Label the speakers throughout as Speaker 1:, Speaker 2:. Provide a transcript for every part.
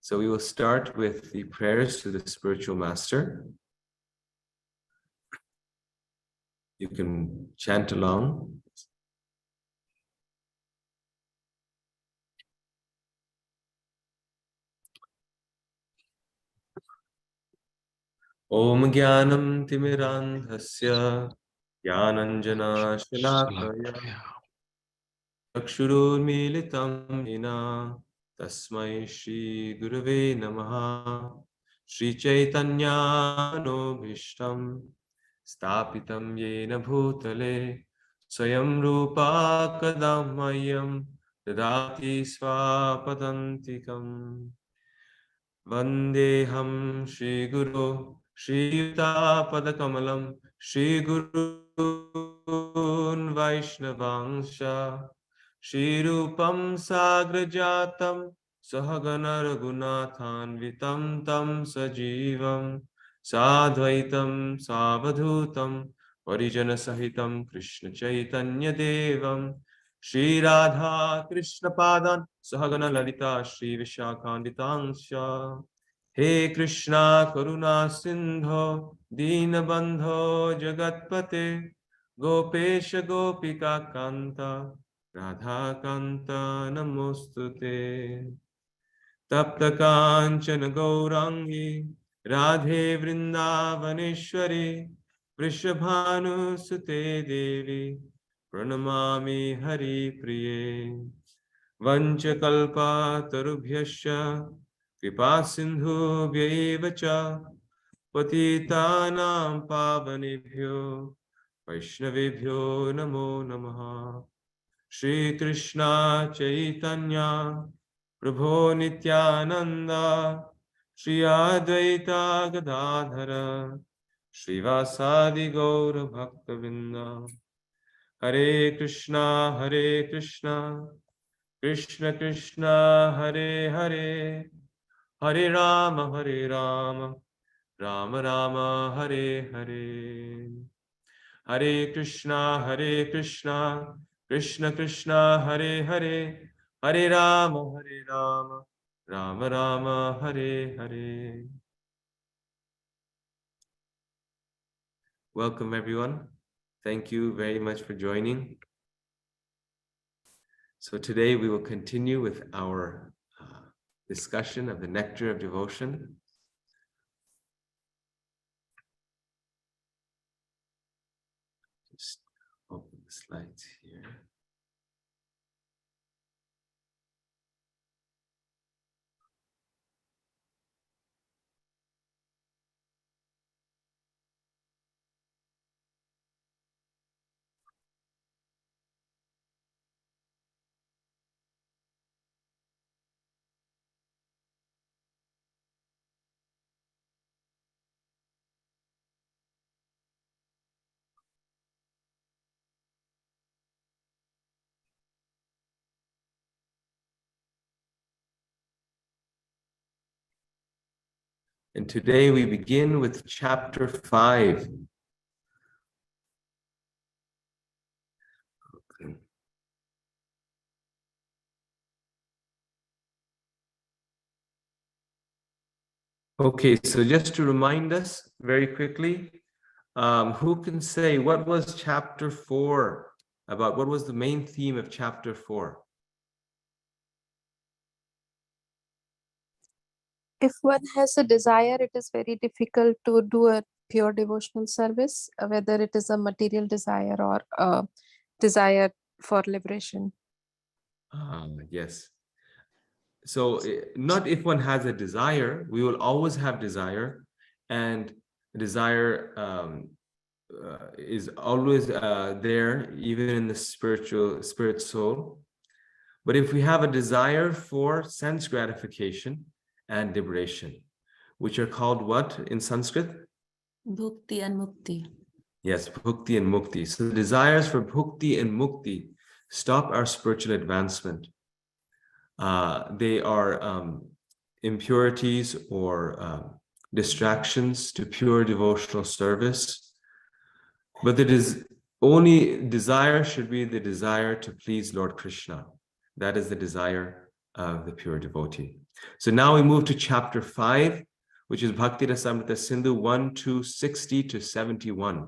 Speaker 1: So we will start with the prayers to the spiritual master. You can chant along. Om Jnanam Timirandhasya Jnananjana Shalakaya Chakshurunmilitam Yena Tasmai Shri Gurave Namaha Shri Chaitanya Manobhishtam Stapitam Yena Bhutale Swayam Rupa Kadammayam Dadati Swapadantikam Vandeham Shri Guru Shri Yuta Padakamalam Shri Gurun Vaishnavangsha Shri Rupam Sagrajatam Sahagana Raghunathan Vitam Tam Sajivam Sadvaitam Savadhutam Varijana Sahitam Krishna Chaitanya Devam Shri Radha Krishna Padan Sahagana Lalita Shri Vishakhanditangsha He Krishna Karuna Sindho Dinabandho Jagatpate Gopesha Gopika Kanta Radha Kanta Namostute Tapta Kanchana Gaurangi Radhe Vrindavaneshwari Vrishabhanu Sute Devi Pranamami Hari Priye Vanchakalpa Tarubhyasya Kripa Sindhu Vyaivacha Patitanam Pavanebhyo Vaishnavebhyo Namo Namaha Shri Krishna Chaitanya Prabhu Nityananda Shri Advaita Gadadhara Shri Vasadi Gaura Bhaktavinda Hare Krishna Krishna Krishna Hare Hare Hare Rama Rama Rama Hare Hare Hare Krishna Krishna Krishna Hare Hare Hare Rama Rama Rama Hare Hare. Welcome everyone. Thank you very much for joining. So today we will continue with our discussion of the nectar of devotion. Just open the slides here. And today we begin with chapter 5. Okay, so just to remind us very quickly, who can say what was chapter 4 about? What was the main theme of chapter 4?
Speaker 2: If one has a desire, it is very difficult to do a pure devotional service, whether it is a material desire or a desire for liberation.
Speaker 1: Yes. So not if one has a desire, we will always have desire, and desire is always there, even in the spirit soul. But if we have a desire for sense gratification and liberation, which are called what in Sanskrit?
Speaker 3: Bhukti and Mukti.
Speaker 1: Yes, Bhukti and Mukti. So the desires for Bhukti and Mukti stop our spiritual advancement. They are impurities or distractions to pure devotional service. But only desire should be the desire to please Lord Krishna. That is the desire of the pure devotee. So now we move to chapter 5, which is Bhakti Rasamrita Sindhu 1 to 60 to 71.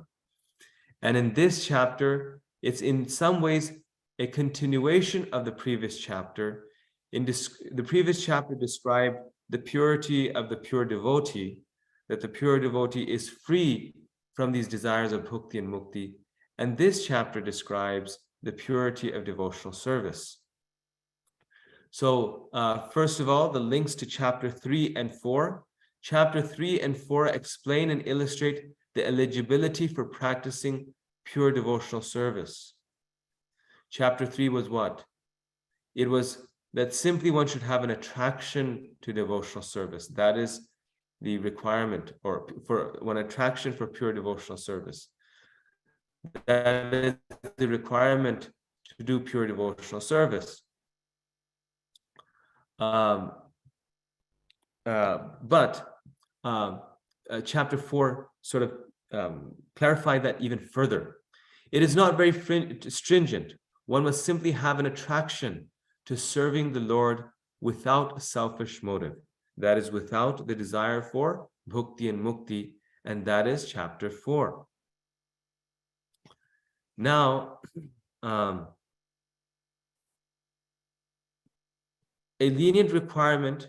Speaker 1: And in this chapter, it's in some ways a continuation of the previous chapter. The previous chapter described the purity of the pure devotee, that the pure devotee is free from these desires of bhukti and mukti. And this chapter describes the purity of devotional service. So first of all, the links to chapter 3 and 4. Chapter 3 and 4 explain and illustrate the eligibility for practicing pure devotional service. Chapter 3 was what? It was that simply one should have an attraction to devotional service. That is the requirement, or for one attraction for pure devotional service. That is the requirement to do pure devotional service. Chapter 4 sort of clarified that even further. It is not very stringent. One must simply have an attraction to serving the Lord without a selfish motive. That is, without the desire for bhukti and mukti, and that is chapter 4. Now, a lenient requirement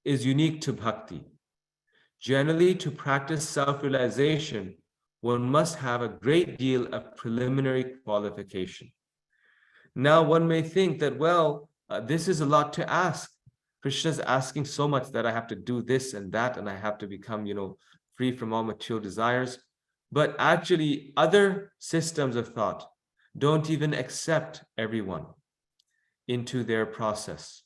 Speaker 1: is unique to bhakti. Generally, to practice self-realization, one must have a great deal of preliminary qualification. Now, one may think that, well, this is a lot to ask. Krishna is asking so much that I have to do this and that, and I have to become, free from all material desires. But actually, other systems of thought don't even accept everyone into their process.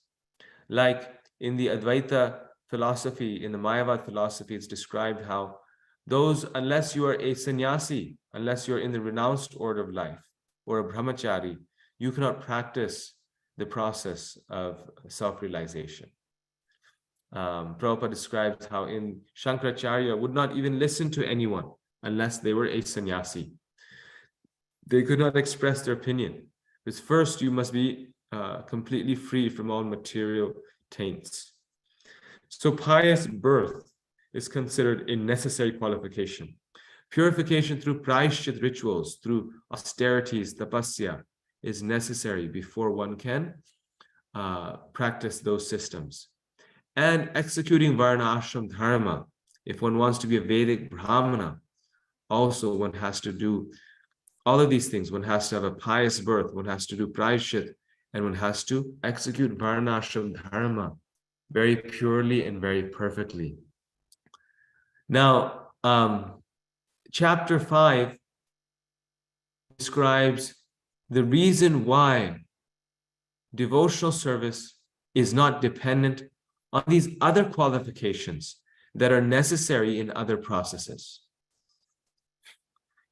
Speaker 1: Like in the Advaita philosophy, in the Mayavad philosophy, it's described how those, unless you are a sannyasi, unless you're in the renounced order of life, or a brahmachari, you cannot practice the process of self-realization. Prabhupada describes how in Shankaracharya would not even listen to anyone unless they were a sannyasi. They could not express their opinion. Because first you must be completely free from all material taints. So pious birth is considered a necessary qualification. Purification through praishchit rituals, through austerities, tapasya, is necessary before one can practice those systems. And executing varna ashram dharma, if one wants to be a Vedic Brahmana, also one has to do all of these things. One has to have a pious birth, one has to do praishchit, and one has to execute varna ashram dharma very purely and very perfectly. Now, chapter 5 describes the reason why devotional service is not dependent on these other qualifications that are necessary in other processes.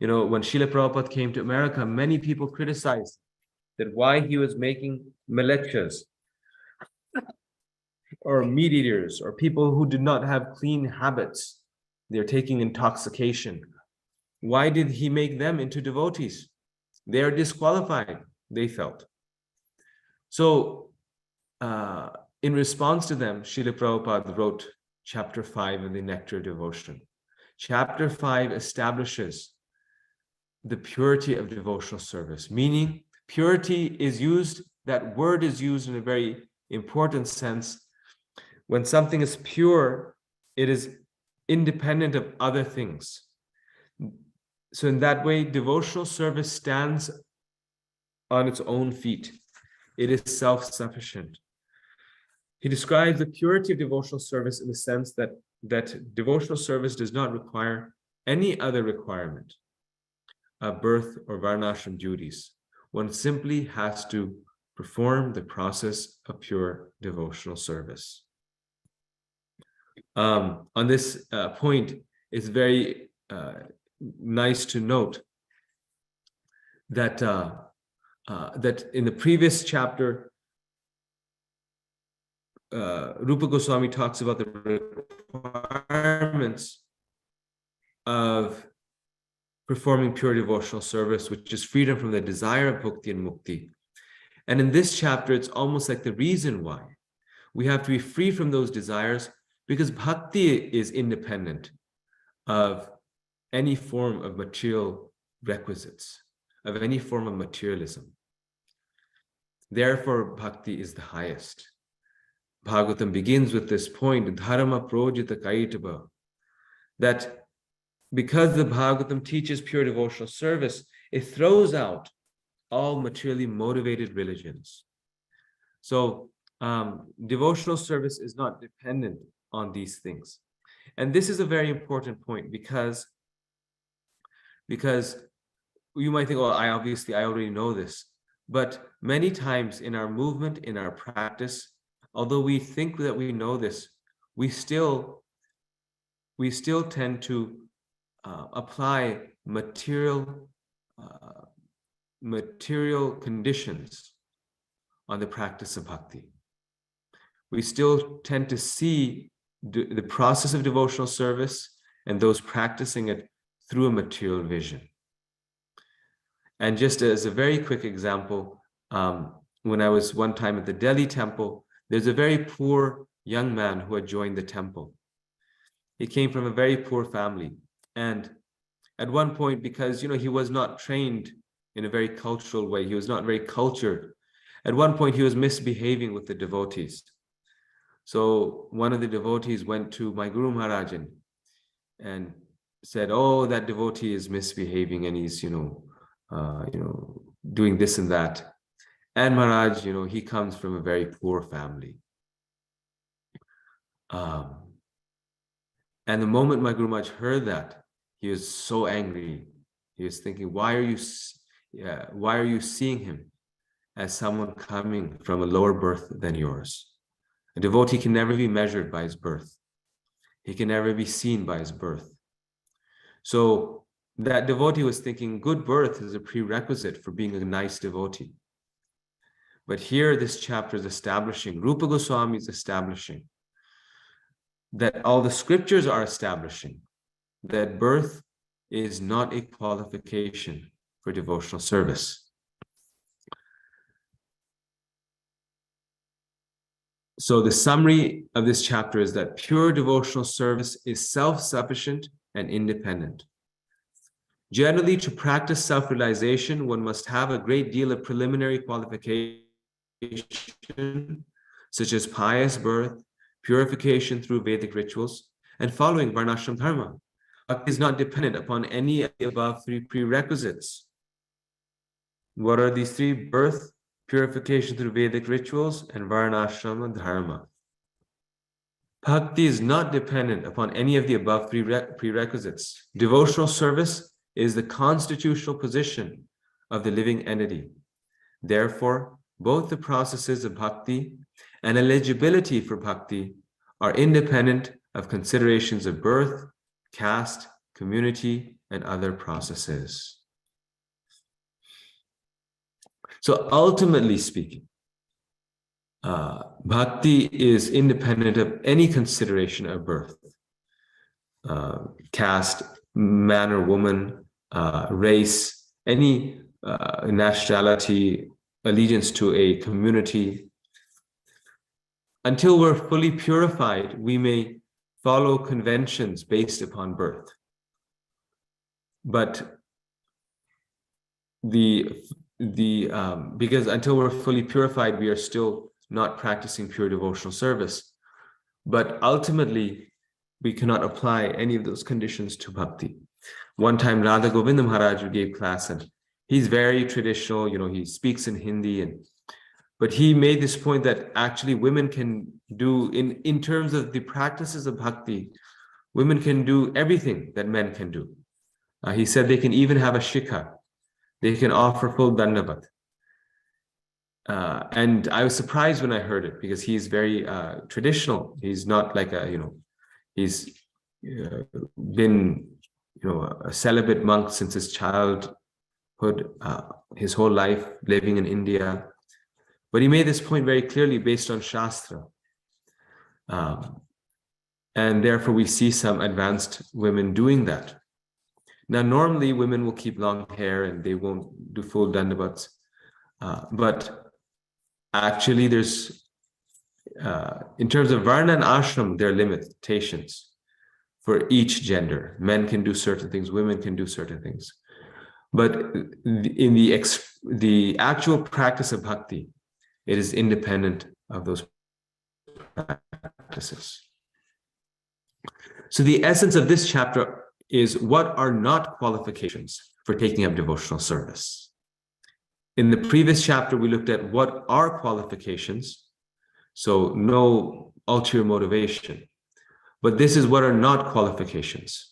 Speaker 1: When Srila Prabhupada came to America, many people criticized that why he was making malechas or meat eaters or people who did not have clean habits. They're taking intoxication. Why did he make them into devotees? They are disqualified, they felt. So, in response to them, Srila Prabhupada wrote chapter 5 of the Nectar Devotion. Chapter 5 establishes the purity of devotional service, meaning purity is used, that word is used in a very important sense. When something is pure, it is independent of other things. So in that way, devotional service stands on its own feet. It is self-sufficient. He describes the purity of devotional service in the sense that devotional service does not require any other requirement of birth or varnashram duties. One simply has to perform the process of pure devotional service. On this point, it's very nice to note that that in the previous chapter, Rupa Goswami talks about the requirements of performing pure devotional service, which is freedom from the desire of bhukti and mukti. And in this chapter, it's almost like the reason why we have to be free from those desires, because bhakti is independent of any form of material requisites, of any form of materialism. Therefore, bhakti is the highest. Bhagavatam begins with this point, dharma projita kaitava, that because the Bhagavatam teaches pure devotional service, it throws out all materially motivated religions. So devotional service is not dependent on these things. And this is a very important point because you might think, oh, I already know this. But many times in our movement, in our practice, although we think that we know this, we still tend to apply material conditions on the practice of bhakti. We still tend to see the process of devotional service and those practicing it through a material vision. And just as a very quick example, when I was one time at the Delhi temple, there's a very poor young man who had joined the temple. He came from a very poor family. And at one point, because he was not trained in a very cultural way, he was not very cultured. At one point, he was misbehaving with the devotees. So one of the devotees went to my Guru Maharaj and said, "Oh, that devotee is misbehaving, and he's doing this and that." And Maharaj, he comes from a very poor family. And the moment my Guru Maharaj heard that, he was so angry. He was thinking, why are you seeing him as someone coming from a lower birth than yours? A devotee can never be measured by his birth. He can never be seen by his birth. So that devotee was thinking good birth is a prerequisite for being a nice devotee. But here this chapter is establishing, Rupa Goswami is establishing, that all the scriptures are establishing that birth is not a qualification for devotional service. So the summary of this chapter is that pure devotional service is self-sufficient and independent. Generally, to practice self-realization, one must have a great deal of preliminary qualification, such as pious birth, purification through Vedic rituals, and following Varnashram Dharma. Bhakti is not dependent upon any of the above three prerequisites. What are these three? Birth, purification through Vedic rituals, and Varnashram Dharma. Bhakti is not dependent upon any of the above three prerequisites. Devotional service is the constitutional position of the living entity. Therefore, both the processes of bhakti and eligibility for bhakti are independent of considerations of birth, caste, community, and other processes. So ultimately speaking, bhakti is independent of any consideration of birth, caste, man or woman, race, any nationality, allegiance to a community. Until we're fully purified, we may follow conventions based upon birth. But because until we're fully purified, we are still not practicing pure devotional service. But ultimately, we cannot apply any of those conditions to bhakti. One time, Radha Govinda Maharaj gave class, and he's very traditional, he speaks in Hindi, but he made this point that actually women can do, in terms of the practices of bhakti, women can do everything that men can do. He said they can even have a shikha. They can offer full dandavat. And I was surprised when I heard it, because he's very traditional. He's not like he's been, a celibate monk since his childhood, his whole life living in India. But he made this point very clearly based on Shastra. And therefore we see some advanced women doing that. Now, normally women will keep long hair and they won't do full dandavats, but actually there's, in terms of varna and ashram, there are limitations for each gender. Men can do certain things, women can do certain things. But in the actual practice of bhakti, it is independent of those practices. So the essence of this chapter is what are not qualifications for taking up devotional service. In the previous chapter, we looked at what are qualifications. So no ulterior motivation. But this is what are not qualifications.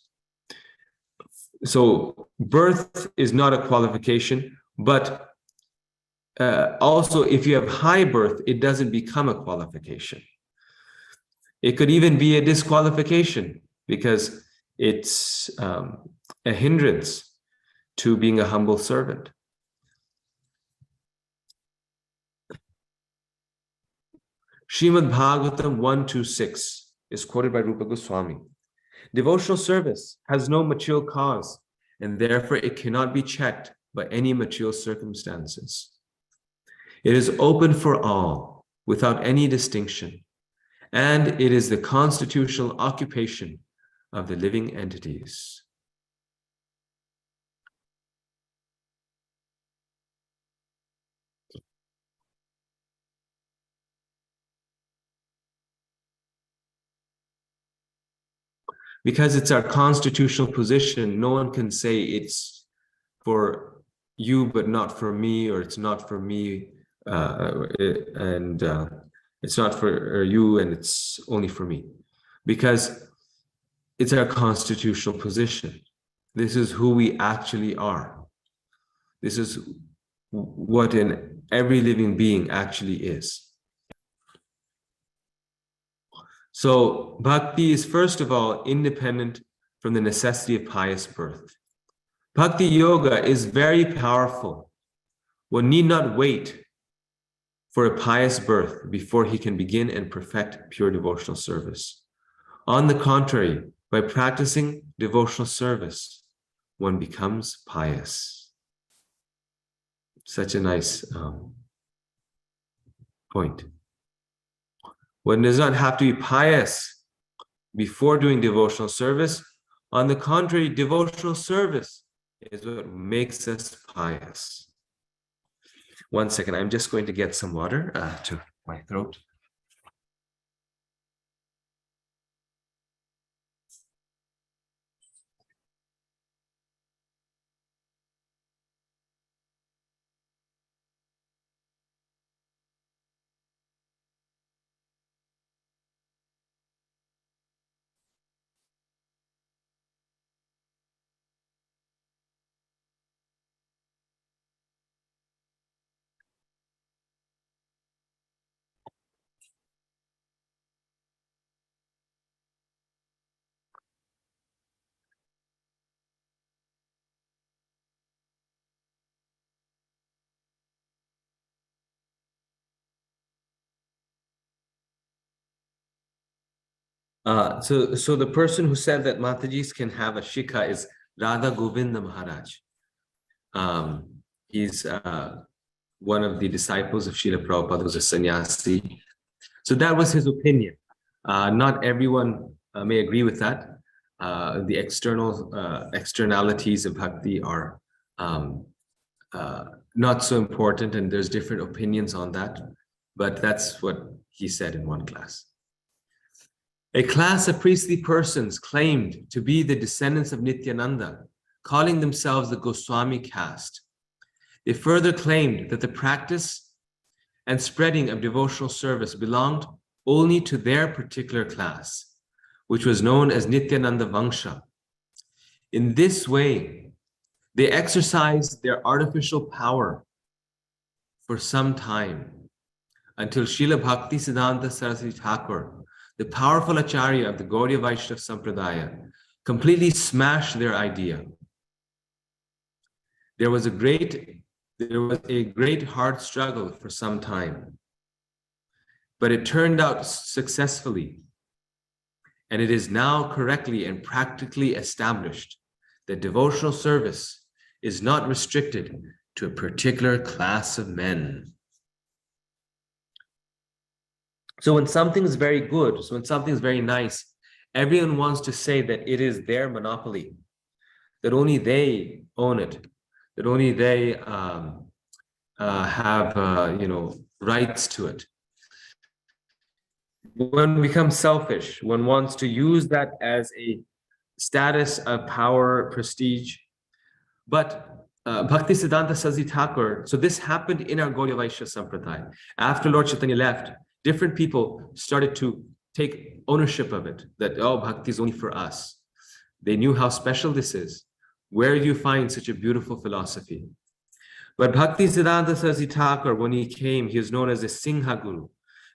Speaker 1: So birth is not a qualification, but also if you have high birth, it doesn't become a qualification. It could even be a disqualification because it's a hindrance to being a humble servant. Srimad Bhagavatam 126 is quoted by Rupa Goswami. Devotional service has no material cause, and therefore it cannot be checked by any material circumstances. It is open for all, without any distinction, and it is the constitutional occupation of the living entities. Because it's our constitutional position, no one can say it's for you but not for me, or it's not for me and it's not for you and it's only for me, because it's our constitutional position. This is who we actually are. This is what in every living being actually is. So bhakti is first of all independent from the necessity of pious birth. Bhakti yoga is very powerful. One need not wait for a pious birth before he can begin and perfect pure devotional service. On the contrary, by practicing devotional service, one becomes pious. Such a nice point. One does not have to be pious before doing devotional service. On the contrary, devotional service is what makes us pious. One second, I'm just going to get some water to my throat. So the person who said that Matajis can have a shikha is Radha Govinda Maharaj. He's one of the disciples of Srila Prabhupada, who's a sannyasi. So that was his opinion. Not everyone may agree with that. The externalities of bhakti are not so important, and there's different opinions on that. But that's what he said in one class. A class of priestly persons claimed to be the descendants of Nityananda, calling themselves the Goswami caste. They further claimed that the practice and spreading of devotional service belonged only to their particular class, which was known as Nityananda Vangsha. In this way, they exercised their artificial power for some time until Srila Bhakti Siddhanta Saraswati Thakur, the powerful Acharya of the Gaudiya Vaishnava Sampradaya, completely smashed their idea. There was a great hard struggle for some time, but it turned out successfully, and it is now correctly and practically established that devotional service is not restricted to a particular class of men. So when something is very good, so when something is very nice, everyone wants to say that it is their monopoly, that only they own it, that only they have rights to it. One becomes selfish. One wants to use that as a status of power, prestige. But Bhakti Siddhanta Saraswati Thakur, so this happened in our Gaudiya Vaishya Sampradaya. After Lord Chaitanya left, different people started to take ownership of it, that, oh, Bhakti is only for us. They knew how special this is. Where do you find such a beautiful philosophy? But Bhakti Siddhanta Saraswati Thakur, when he came, he was known as a Singha Guru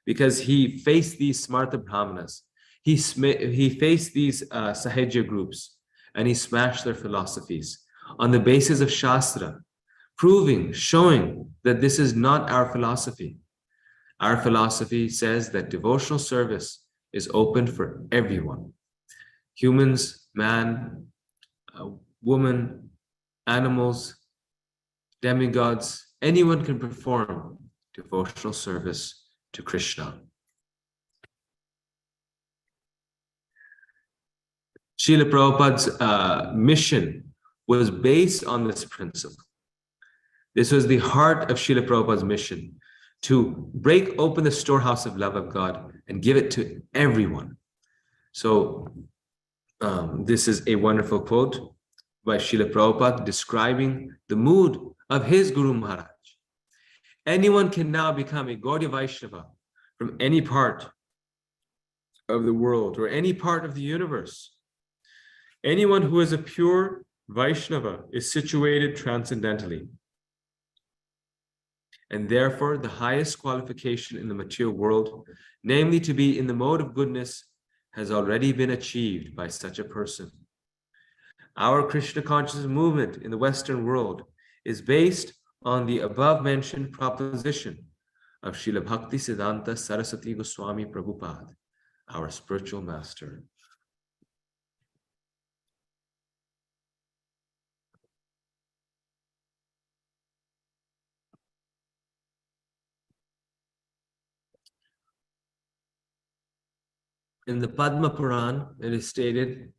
Speaker 1: because he faced these Smarta Brahmanas. He faced these Sahajya groups and he smashed their philosophies on the basis of Shastra, showing that this is not our philosophy. Our philosophy says that devotional service is open for everyone. Humans, man, woman, animals, demigods, anyone can perform devotional service to Krishna. Srila Prabhupada's mission was based on this principle. This was the heart of Srila Prabhupada's mission, to break open the storehouse of love of God and give it to everyone. So this is a wonderful quote by Srila Prabhupada describing the mood of his Guru Maharaj. Anyone can now become a Gaudiya Vaishnava from any part of the world or any part of the universe. Anyone who is a pure Vaishnava is situated transcendentally. And therefore, the highest qualification in the material world, namely to be in the mode of goodness, has already been achieved by such a person. Our Krishna consciousness movement in the Western world is based on the above-mentioned proposition of Srila Bhakti Siddhanta Saraswati Goswami Prabhupada, our spiritual master. In the Padma Puran, it is stated,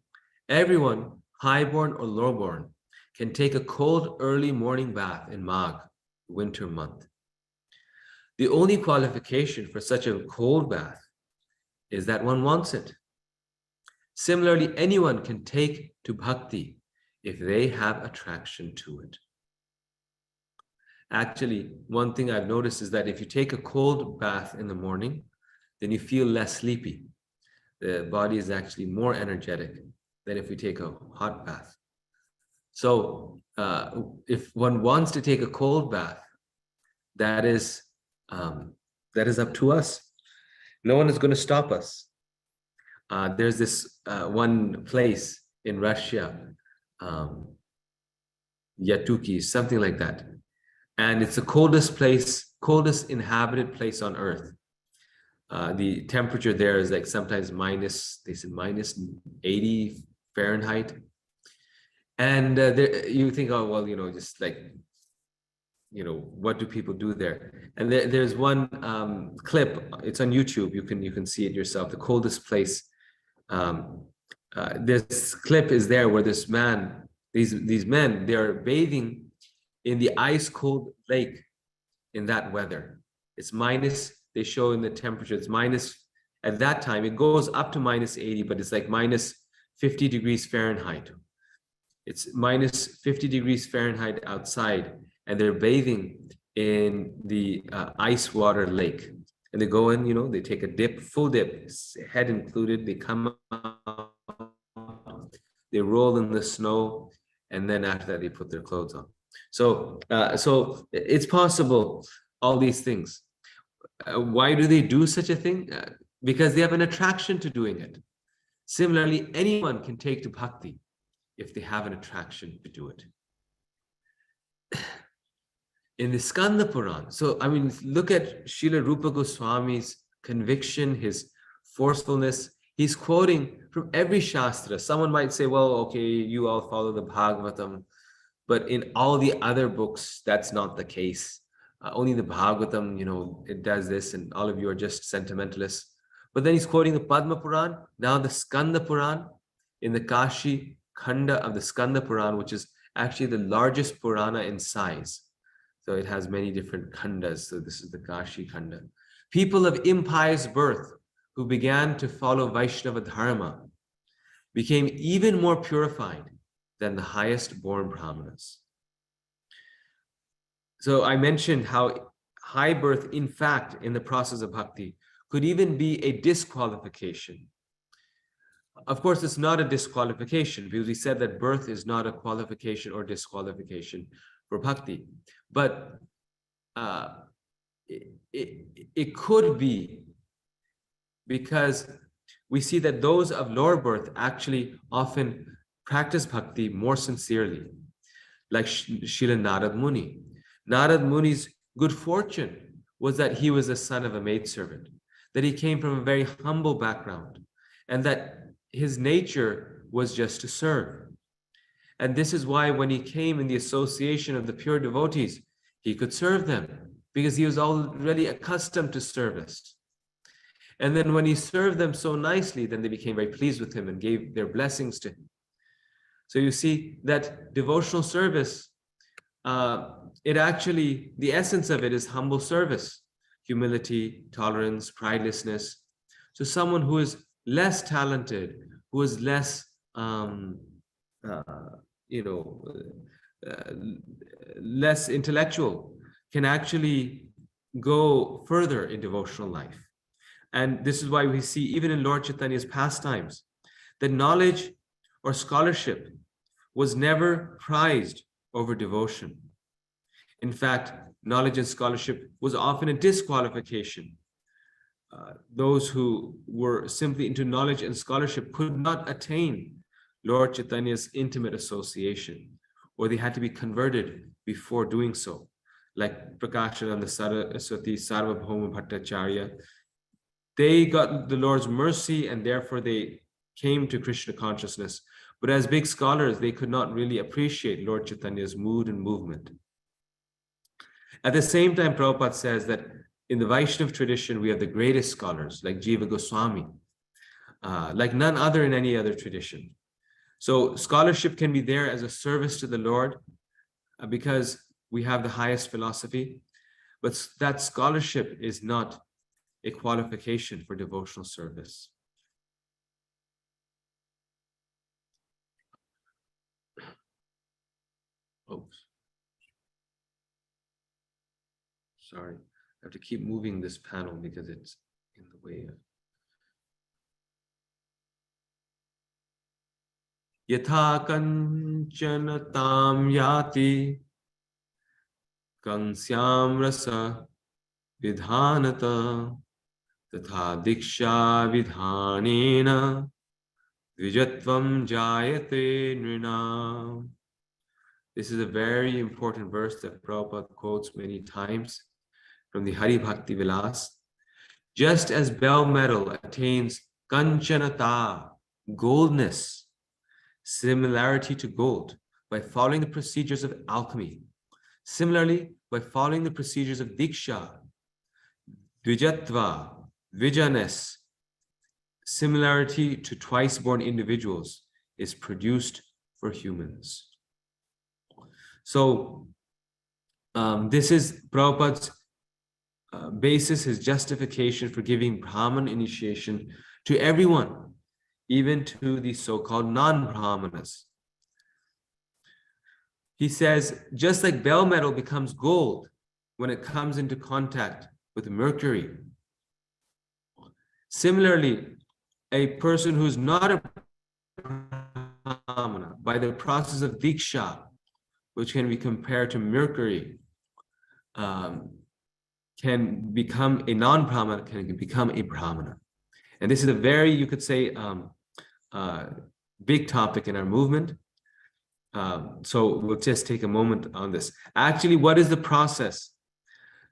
Speaker 1: everyone, highborn or lowborn, can take a cold early morning bath in Magh, winter month. The only qualification for such a cold bath is that one wants it. Similarly, anyone can take to bhakti if they have attraction to it. Actually, one thing I've noticed is that if you take a cold bath in the morning, then you feel less sleepy. The body is actually more energetic than if we take a hot bath. So if one wants to take a cold bath, that is up to us. No one is going to stop us. There's this one place in Russia, Yatuki, something like that. And it's the coldest inhabited place on earth. The temperature there is like sometimes they said minus 80 Fahrenheit. And you think, oh, well, just like, what do people do there? And there's one clip, it's on YouTube, you can see it yourself, the coldest place. This clip is there where this man, these men, they're bathing in the ice cold lake in that weather. It's minus, they show in the temperature, it's minus, at that time, it goes up to minus 80, but it's like minus 50 degrees Fahrenheit. It's minus 50 degrees Fahrenheit outside, and they're bathing in the ice water lake. And they go in, they take a dip, full dip, head included, they come out, they roll in the snow, and then after that, they put their clothes on. So it's possible, all these things. Why do they do such a thing? Because they have an attraction to doing it. Similarly, anyone can take to bhakti if they have an attraction to do it. In the Skanda Puran, so look at Srila Rupa Goswami's conviction, his forcefulness. He's quoting from every Shastra. Someone might say, well, okay, you all follow the Bhagavatam, but in all the other books, that's not the case. Only the Bhagavatam, it does this, and all of you are just sentimentalists. But then he's quoting the Padma Puran, now the Skanda Puran, in the Kashi Khanda of the Skanda Puran, which is actually the largest Purana in size. So it has many different khandas. So this is the Kashi Khanda. People of impious birth who began to follow Vaishnava Dharma became even more purified than the highest born Brahmanas. So I mentioned how high birth, in fact, in the process of bhakti, could even be a disqualification. Of course, it's not a disqualification because we said that birth is not a qualification or disqualification for bhakti. But it could be, because we see that those of lower birth actually often practice bhakti more sincerely, like Srila Narad Muni. Narad Muni's good fortune was that he was the son of a maidservant, that he came from a very humble background, and that his nature was just to serve. And this is why when he came in the association of the pure devotees, he could serve them because he was already accustomed to service. And then when he served them so nicely, then they became very pleased with him and gave their blessings to him. So you see that devotional service, it actually, the essence of it is humble service, humility, tolerance, pridelessness. So someone who is less talented, who is less, less intellectual, can actually go further in devotional life. And this is why we see, even in Lord Chaitanya's pastimes, that knowledge or scholarship was never prized over devotion. In fact, knowledge and scholarship was often a disqualification. Those who were simply into knowledge and scholarship could not attain Lord Chaitanya's intimate association, or they had to be converted before doing so, like Prakashananda Saraswati, Sarvabhauma Bhattacharya. They got the Lord's mercy and therefore they came to Krishna consciousness. But as big scholars, they could not really appreciate Lord Chaitanya's mood and movement. At the same time, Prabhupada says that in the Vaishnava tradition, we have the greatest scholars like Jiva Goswami, like none other in any other tradition. So scholarship can be there as a service to the Lord because we have the highest philosophy, but that scholarship is not a qualification for devotional service. Oops. Sorry, I have to keep moving this panel because it's in the way of. Yatha kanchana tam yati kansyam rasa vidhanata tatha diksha vidhanena vijatvam jayate nrinam. This is a very important verse that Prabhupada quotes many times from the Hari Bhakti Vilas. Just as bell metal attains kanchanata, goldness, similarity to gold, by following the procedures of alchemy. Similarly, by following the procedures of diksha, dvijatva, vijanes, similarity to twice-born individuals is produced for humans. So this is Prabhupada's basis, his justification for giving Brahman initiation to everyone, even to the so-called non-Brahmanas. He says, just like bell metal becomes gold when it comes into contact with mercury, similarly, a person who's not a Brahmana, by the process of diksha, which can be compared to mercury, can become a non-Brahmana, can become a Brahmana. And this is a very, you could say, big topic in our movement. So we'll just take a moment on this. Actually, what is the process?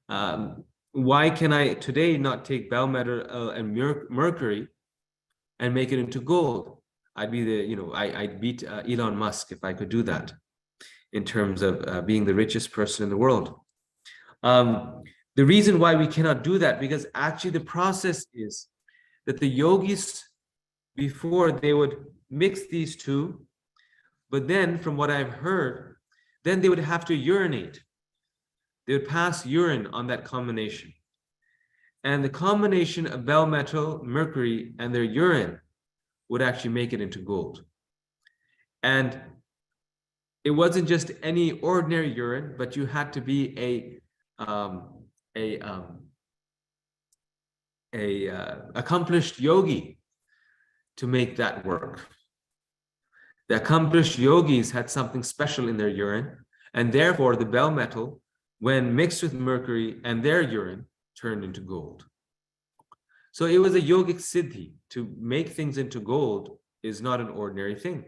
Speaker 1: Why can I today not take bell metal and mercury and make it into gold. I'd be I'd beat Elon Musk if I could do that in terms of being the richest person in the world. The reason why we cannot do that, because actually the process is that the yogis, before, they would mix these two, but then from what I've heard, then they would have to urinate. They would pass urine on that combination. And the combination of bell metal, mercury, and their urine would actually make it into gold. And it wasn't just any ordinary urine, but you had to be a accomplished yogi to make that work. The accomplished yogis had something special in their urine, and therefore the bell metal, when mixed with mercury and their urine, turned into gold. So it was a yogic siddhi. To make things into gold is not an ordinary thing.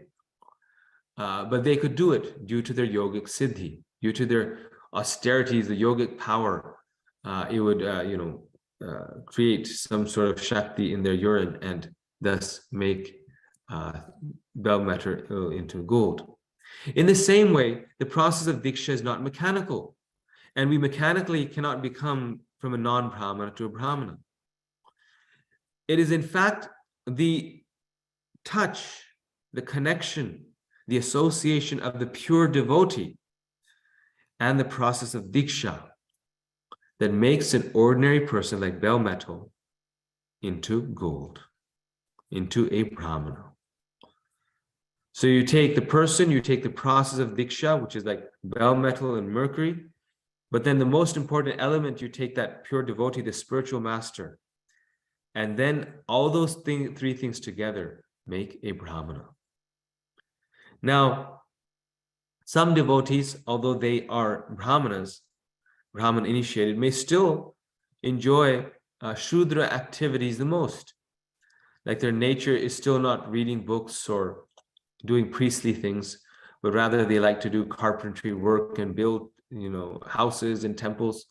Speaker 1: But they could do it due to their yogic siddhi, due to their austerities, the yogic power. It would, create some sort of shakti in their urine and thus make bell metal into gold. In the same way, the process of diksha is not mechanical, and we mechanically cannot become from a non-brahmana to a brahmana. It is in fact the touch, the connection, the association of the pure devotee and the process of diksha that makes an ordinary person like bell metal into gold, into a brahmana. So you take the person, you take the process of diksha, which is like bell metal and mercury, but then the most important element, you take that pure devotee, the spiritual master, and then all those three things together make a brahmana. Now, some devotees, although they are brahmanas, Brahman initiated, may still enjoy Shudra activities the most. Like their nature is still not reading books or doing priestly things, but rather they like to do carpentry work and build, houses and temples.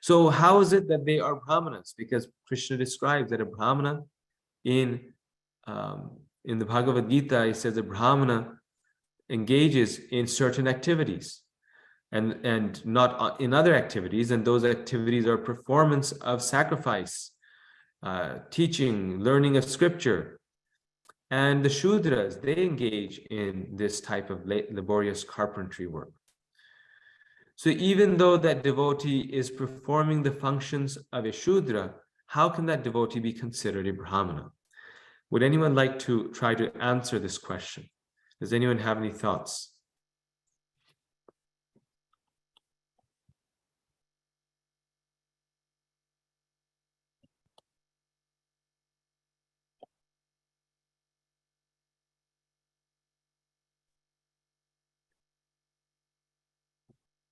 Speaker 1: So how is it that they are brahmanas? Because Krishna describes that a brahmana in the Bhagavad Gita, he says a brahmana engages in certain activities and not in other activities, and those activities are performance of sacrifice, teaching, learning of scripture. And the Shudras, they engage in this type of laborious carpentry work. So even though that devotee is performing the functions of a Shudra, how can that devotee be considered a Brahmana? Would anyone like to try to answer this question? Does anyone have any thoughts?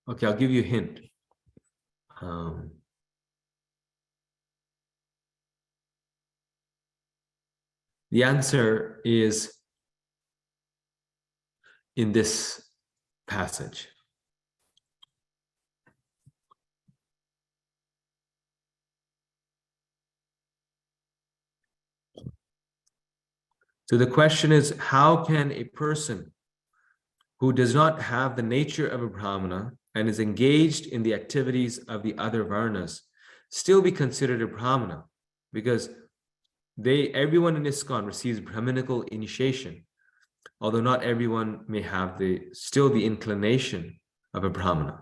Speaker 1: Okay, I'll give you a hint. The answer is in this passage. So the question is, how can a person who does not have the nature of a Brahmana and is engaged in the activities of the other Varnas still be considered a Brahmana? Because everyone in ISKCON receives Brahminical initiation, although not everyone may have still the inclination of a Brahmana.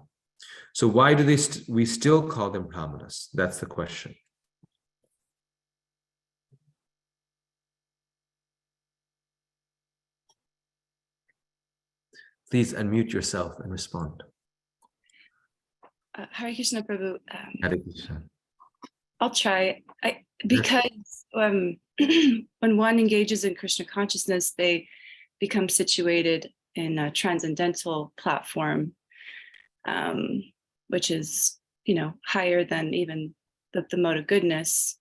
Speaker 1: So why do we still call them Brahmanas? That's the question. Please unmute yourself and respond.
Speaker 3: Hare Krishna Prabhu.
Speaker 1: Hare Krishna.
Speaker 3: I'll try. Because when one engages in Krishna consciousness, they become situated in a transcendental platform, which is, higher than even the mode of goodness.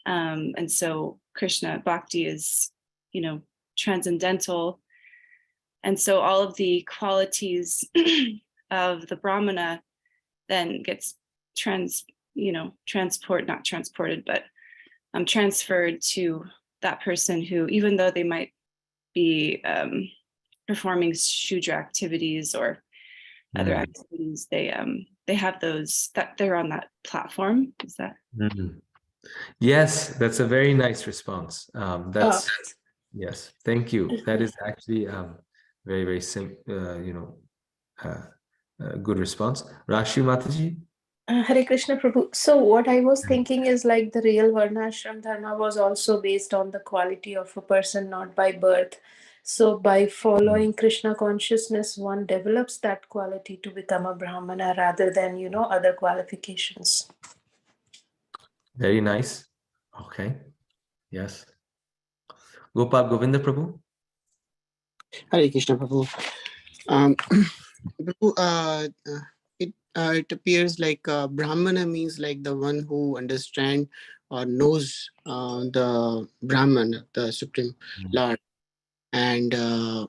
Speaker 3: And so Krishna Bhakti is, transcendental. And so all of the qualities of the Brahmana then gets transferred to that person who, even though they might be performing Shudra activities or other activities, they have those, that they're on that platform. Is that?
Speaker 1: Yes, that's a very nice response. That's yes, thank you. That is actually very, very good response. Rashi Mataji?
Speaker 2: Hare Krishna Prabhu. So what I was thinking is like the real Varnashram Dharma was also based on the quality of a person, not by birth. So by following Krishna consciousness, one develops that quality to become a Brahmana rather than, other qualifications.
Speaker 1: Very nice. Okay. Yes. Gopal Govinda Prabhu?
Speaker 4: Hare Krishna Prabhu. Prabhu, it appears like Brahmana means like the one who understands or knows the Brahman, the Supreme Lord, and the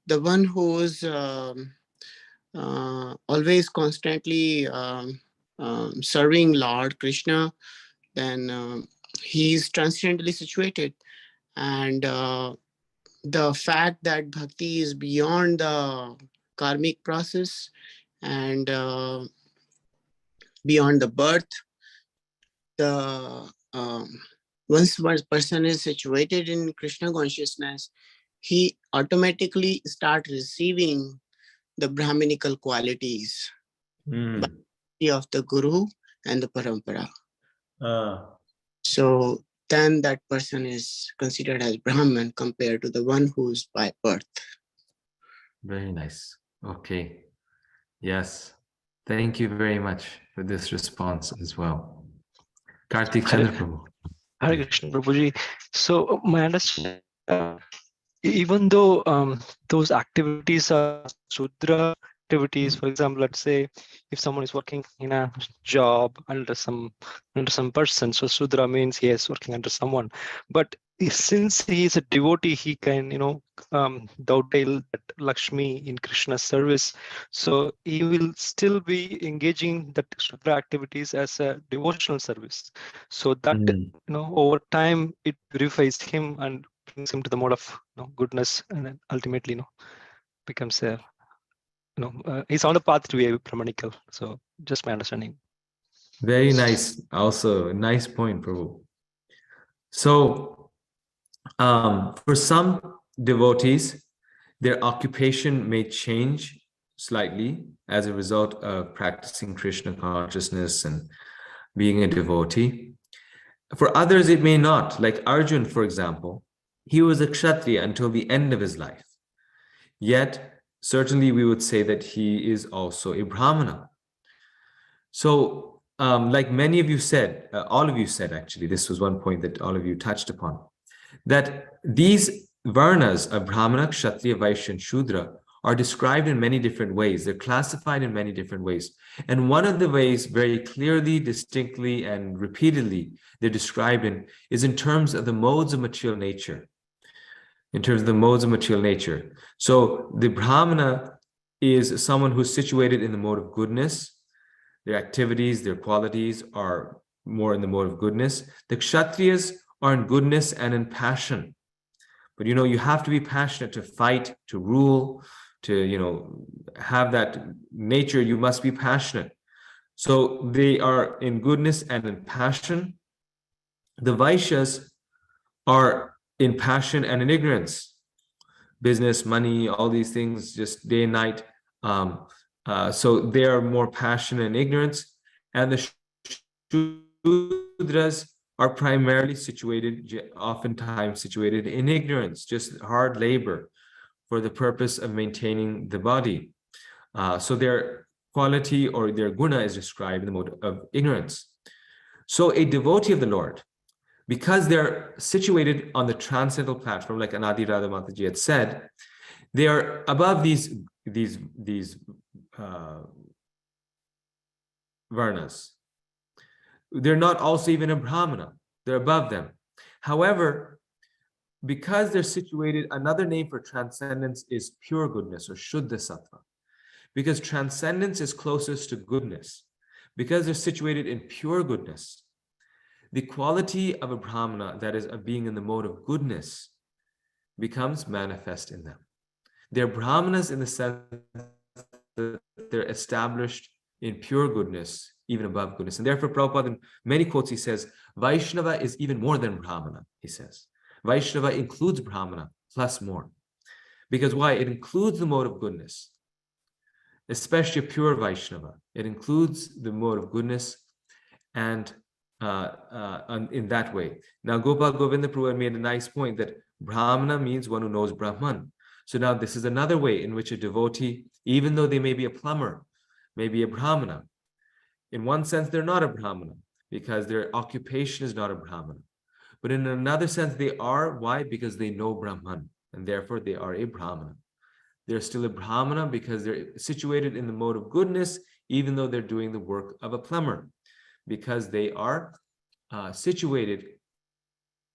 Speaker 4: one who's always constantly serving Lord Krishna. Then he's transcendently situated, and the fact that bhakti is beyond the karmic process and beyond the birth, the once one person is situated in Krishna consciousness, he automatically start receiving the Brahminical qualities of the Guru and the Parampara. So then that person is considered as Brahman compared to the one who's by birth.
Speaker 1: Very nice. Okay. Yes. Thank you very much for this response as well. Kartik Chandra Prabhu.
Speaker 5: Hare Krishna Prabhuji. So my understanding, even though those activities are Sudra activities, for example, let's say if someone is working in a job under some person, so Sudra means he is working under someone. But since he is a devotee, he can dovetail that Lakshmi in Krishna's service. So he will still be engaging that Sudra activities as a devotional service. So that over time it purifies him and brings him to the mode of goodness, and then ultimately becomes a he's on the path to be a Brahmanical. So just my understanding.
Speaker 1: Very nice. Also, nice point, Prabhu. So, for some devotees, their occupation may change slightly as a result of practicing Krishna consciousness and being a devotee. For others, it may not. Like Arjun, for example, he was a Kshatriya until the end of his life. Yet, certainly we would say that he is also a Brahmana. So, like many of you said, all of you said actually, this was one point that all of you touched upon, that these varnas of Brahmana, Kshatriya, Vaishya, and Shudra are described in many different ways. They're classified in many different ways. And one of the ways very clearly, distinctly, and repeatedly they're described in is in terms of the modes of material nature. In terms of the modes of material nature. So the Brahmana is someone who's situated in the mode of goodness. Their activities, their qualities are more in the mode of goodness. The Kshatriyas are in goodness and in passion. But you have to be passionate to fight, to rule, to have that nature. You must be passionate. So they are in goodness and in passion. The Vaishyas are in passion and in ignorance. Business, money, all these things, just day and night. So they are more passionate and ignorance. And the Shudras are primarily oftentimes situated in ignorance, just hard labor for the purpose of maintaining the body. So their quality or their guna is described in the mode of ignorance. So a devotee of the Lord, because they're situated on the transcendental platform, like Anadi Radha Mataji had said, they are above these varnas. They're not also even a Brahmana. They're above them. However, because they're situated, another name for transcendence is pure goodness or Shuddha Sattva. Because transcendence is closest to goodness. Because they're situated in pure goodness, the quality of a Brahmana, that is, of being in the mode of goodness, becomes manifest in them. They're Brahmanas in the sense that they're established in pure goodness, even above goodness. And therefore, Prabhupada, in many quotes, he says, Vaishnava is even more than Brahmana, he says. Vaishnava includes Brahmana plus more. Because why? It includes the mode of goodness, especially a pure Vaishnava. It includes the mode of goodness and in that way. Now, Gopal Govinda Prabhu made a nice point that Brahmana means one who knows Brahman. So now this is another way in which a devotee, even though they may be a plumber, may be a Brahmana. In one sense, they're not a Brahmana because their occupation is not a Brahmana. But in another sense, they are. Why? Because they know Brahman, and therefore they are a Brahmana. They're still a Brahmana because they're situated in the mode of goodness, even though they're doing the work of a plumber, because they are situated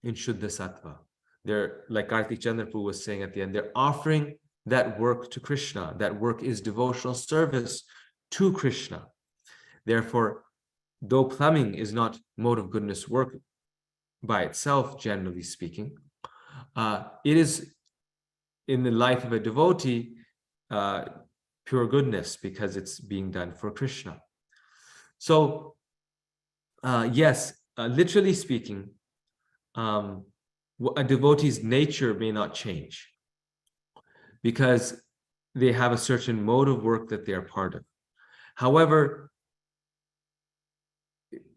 Speaker 1: in Shuddha Sattva. They're, like Kartik Chandrapur was saying at the end, they're offering that work to Krishna. That work is devotional service to Krishna. Therefore, though plumbing is not mode of goodness work by itself, generally speaking, it is in the life of a devotee pure goodness because it's being done for Krishna. So, yes, literally speaking, a devotee's nature may not change because they have a certain mode of work that they are part of. However,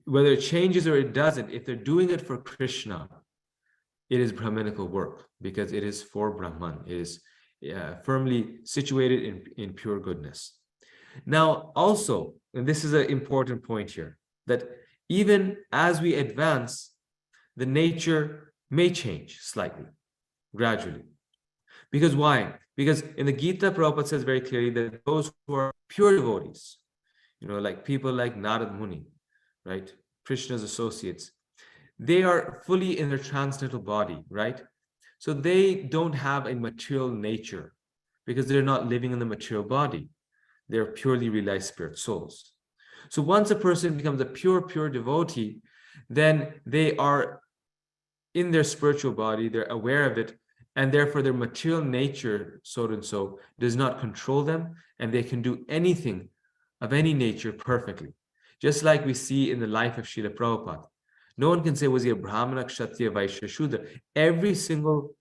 Speaker 1: whether it changes or it doesn't, if they're doing it for Krishna, it is Brahmanical work because it is for Brahman. It is firmly situated in pure goodness. Now, also, and this is an important point here, that even as we advance, the nature may change slightly, gradually. Because why? Because in the Gita, Prabhupada says very clearly that those who are pure devotees, like people like Narad Muni, right? Krishna's associates, they are fully in their transcendental body, right? So they don't have a material nature because they're not living in the material body. They're purely realized spirit souls. So once a person becomes a pure devotee, then they are in their spiritual body, they're aware of it, and therefore their material nature, so and so, does not control them, and they can do anything of any nature perfectly. Just like we see in the life of Srila Prabhupada. No one can say, was he a Brahmana, Kshatriya, Vaishya, Shudra? Every single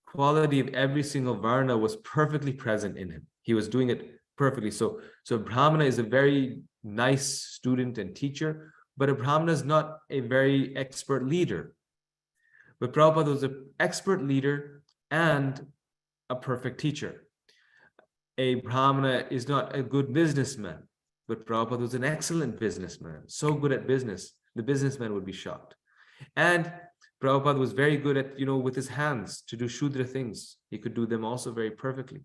Speaker 1: quality of every single Varna was perfectly present in him. He was doing it perfectly. So Brahmana is a very nice student and teacher, but a Brahmana is not a very expert leader. But Prabhupada was an expert leader and a perfect teacher. A Brahmana is not a good businessman, but Prabhupada was an excellent businessman, so good at business, the businessman would be shocked. And Prabhupada was very good at, with his hands to do Shudra things. He could do them also very perfectly.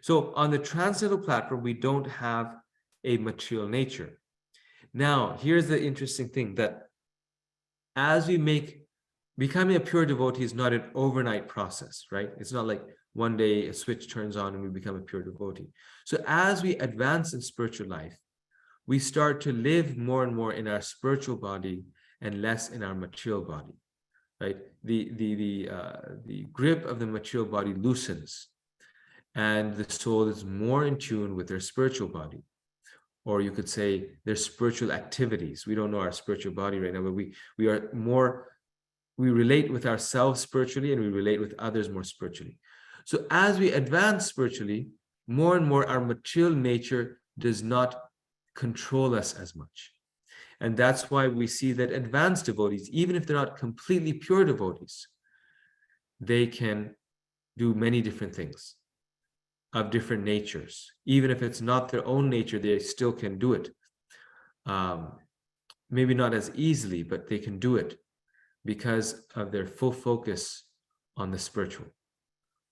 Speaker 1: So on the transcendental platform, we don't have a material nature. Now, here's the interesting thing, that as we becoming a pure devotee is not an overnight process, right? It's not like one day a switch turns on and we become a pure devotee. So as we advance in spiritual life, we start to live more and more in our spiritual body and less in our material body, right? The grip of the material body loosens, and the soul is more in tune with their spiritual body, or you could say their spiritual activities. We don't know our spiritual body right now, but we relate with ourselves spiritually, and we relate with others more spiritually. So as we advance spiritually, more and more our material nature does not control us as much. And that's why we see that advanced devotees, even if they're not completely pure devotees, they can do many different things of different natures. Even if it's not their own nature, they still can do it. Maybe not as easily, but they can do it because of their full focus on the spiritual,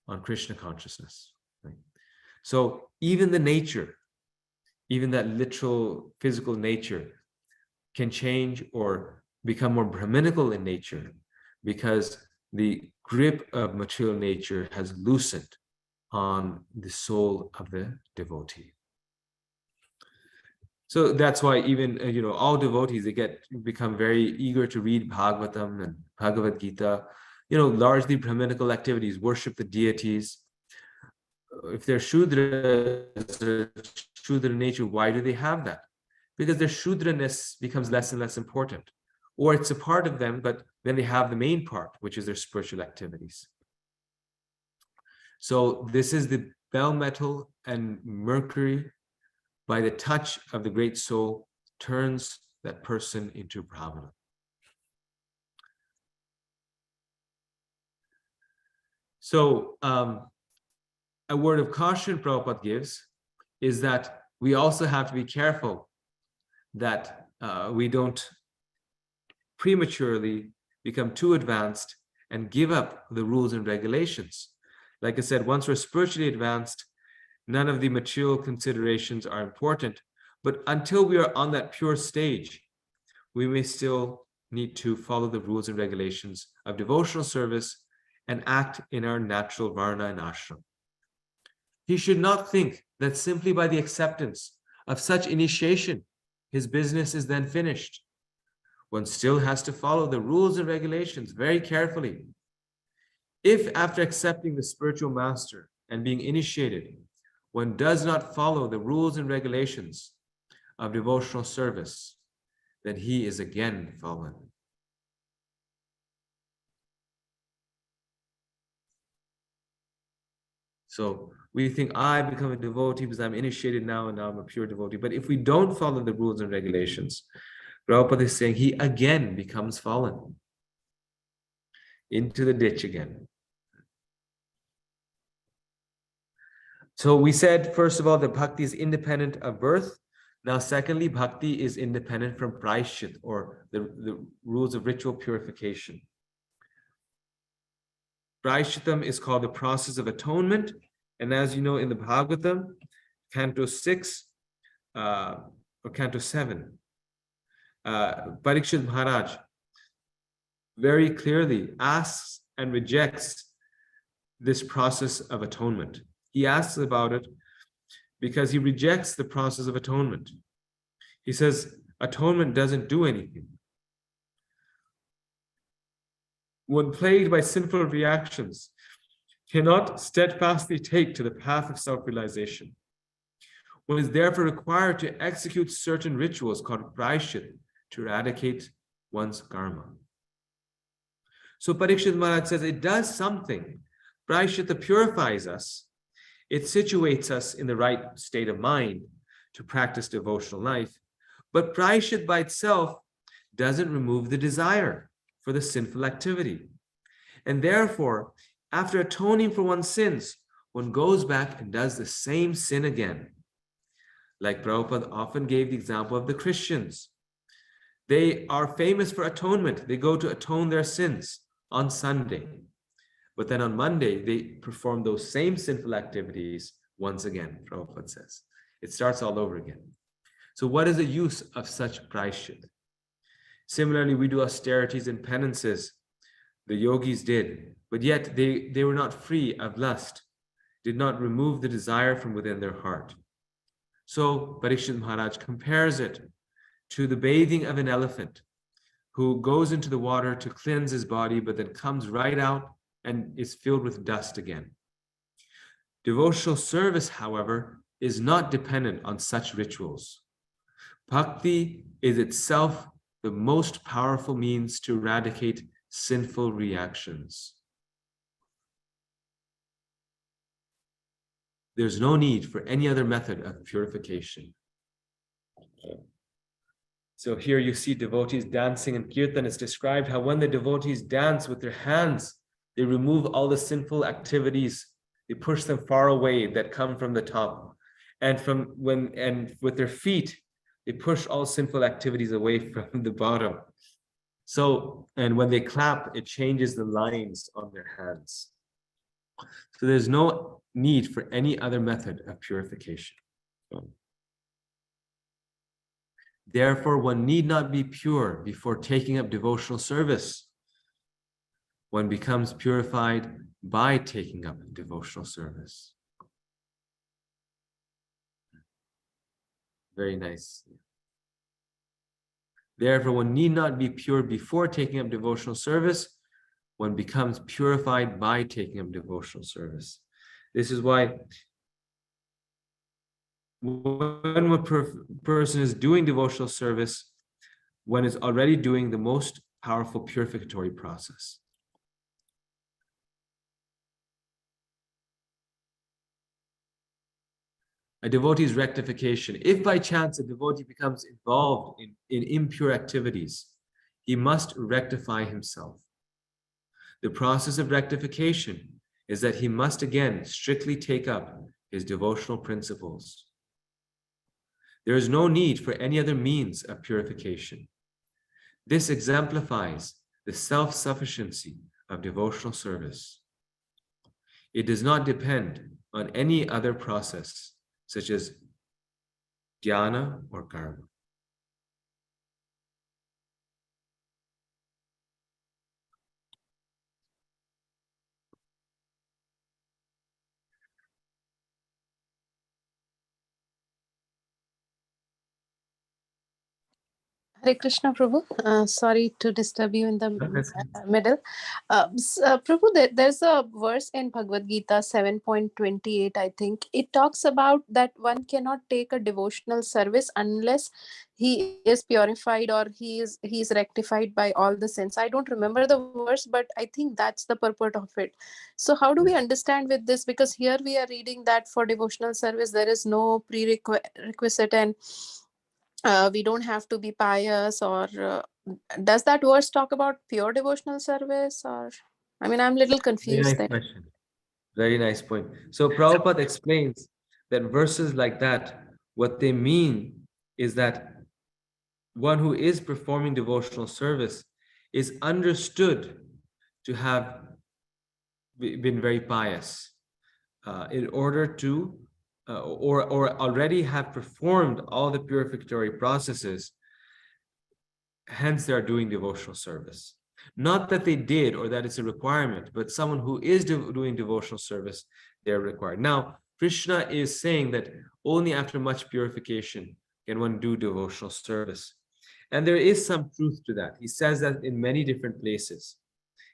Speaker 1: on Krishna consciousness. Right? So even the nature, even that literal physical nature, can change or become more Brahminical in nature because the grip of material nature has loosened on the soul of the devotee. So that's why even all devotees, they become very eager to read Bhagavatam and Bhagavad Gita, largely Brahminical activities, worship the deities. If they're Shudras or Shudra nature, why do they have that? Because their Shudraness becomes less and less important. Or it's a part of them, but then they have the main part, which is their spiritual activities. So this is the bell metal and Mercury, by the touch of the great soul, turns that person into Brahmana. So a word of caution Prabhupada gives is that we also have to be careful that we don't prematurely become too advanced and give up the rules and regulations. Like I said, once we're spiritually advanced, none of the material considerations are important. But until we are on that pure stage, we may still need to follow the rules and regulations of devotional service and act in our natural varna and ashram. He should not think that simply by the acceptance of such initiation, his business is then finished. One still has to follow the rules and regulations very carefully. If after accepting the spiritual master and being initiated, one does not follow the rules and regulations of devotional service, then he is again fallen. So we think, I become a devotee because I'm initiated now and now I'm a pure devotee. But if we don't follow the rules and regulations, Prabhupada is saying he again becomes fallen into the ditch again. So we said, first of all, that bhakti is independent of birth. Now, secondly, bhakti is independent from praishit, or the rules of ritual purification. Praishitam is called the process of atonement. And as you know, in the Bhagavatam, Canto 6 or Canto 7, Parikshit Maharaj very clearly asks and rejects this process of atonement. He asks about it because he rejects the process of atonement. He says, atonement doesn't do anything. When plagued by sinful reactions, cannot steadfastly take to the path of self-realization. One is therefore required to execute certain rituals called praishit to eradicate one's karma. So Parikshit Maharaj says it does something. Praishita purifies us. It situates us in the right state of mind to practice devotional life. But praishit by itself doesn't remove the desire for the sinful activity. And therefore, after atoning for one's sins, one goes back and does the same sin again. Like Prabhupada often gave the example of the Christians. They are famous for atonement. They go to atone their sins on Sunday. But then on Monday, they perform those same sinful activities once again, Prabhupada says. It starts all over again. So what is the use of such praishit? Similarly, we do austerities and penances. The yogis did, but yet they were not free of lust, did not remove the desire from within their heart. So Parikshit Maharaj compares it to the bathing of an elephant who goes into the water to cleanse his body, but then comes right out and is filled with dust again. Devotional service, however, is not dependent on such rituals. Bhakti is itself the most powerful means to eradicate sinful reactions. There's no need for any other method of purification. So here you see devotees dancing in kirtan. It's described how when the devotees dance with their hands, they remove all the sinful activities. They push them far away that come from the top. And with their feet, they push all sinful activities away from the bottom. So, and when they clap, it changes the lines on their hands. So there's no need for any other method of purification. Therefore, one need not be pure before taking up devotional service. One becomes purified by taking up devotional service. Very nice. Therefore, one need not be pure before taking up devotional service. One becomes purified by taking up devotional service. This is why when a person is doing devotional service, one is already doing the most powerful purificatory process. A devotee's rectification. If by chance a devotee becomes involved in impure activities, he must rectify himself. The process of rectification is that he must again strictly take up his devotional principles. There is no need for any other means of purification. This exemplifies the self-sufficiency of devotional service. It does not depend on any other process, such as dhyana or karma.
Speaker 2: Hare Krishna, Prabhu. Sorry to disturb you in the
Speaker 1: Okay.
Speaker 2: middle. Prabhu, there's a verse in Bhagavad Gita 7.28, I think. It talks about that one cannot take a devotional service unless he is purified or he is rectified by all the sins. I don't remember the verse, but I think that's the purport of it. So how do we understand with this? Because here we are reading that for devotional service, there is no prerequisite and we don't have to be pious, or does that verse talk about pure devotional service? Or I mean, I'm a little
Speaker 1: Very
Speaker 2: confused
Speaker 1: nice
Speaker 2: there.
Speaker 1: question. Very nice point. So Prabhupada explains that verses like that, what they mean is that one who is performing devotional service is understood to have been very pious in order to or already have performed all the purificatory processes, hence they are doing devotional service. Not that they did or that it's a requirement, but someone who is doing devotional service, they're required. Now, Krishna is saying that only after much purification can one do devotional service. And there is some truth to that. He says that in many different places.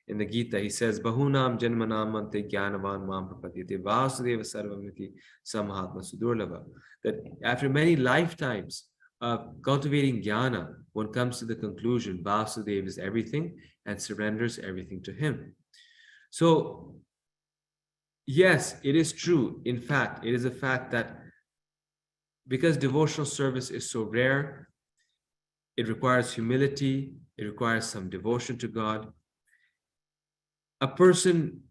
Speaker 1: In the Gita, he says, Bahunam Janmanam Mante Jnanavan Mam Prapadyate Vasudeva Sarvamiti Samahatma Sudurlava. That after many lifetimes of cultivating jnana, one comes to the conclusion Vasudeva is everything and surrenders everything to him. So, yes, it is true. In fact, it is a fact that because devotional service is so rare, it requires humility, it requires some devotion to God. A person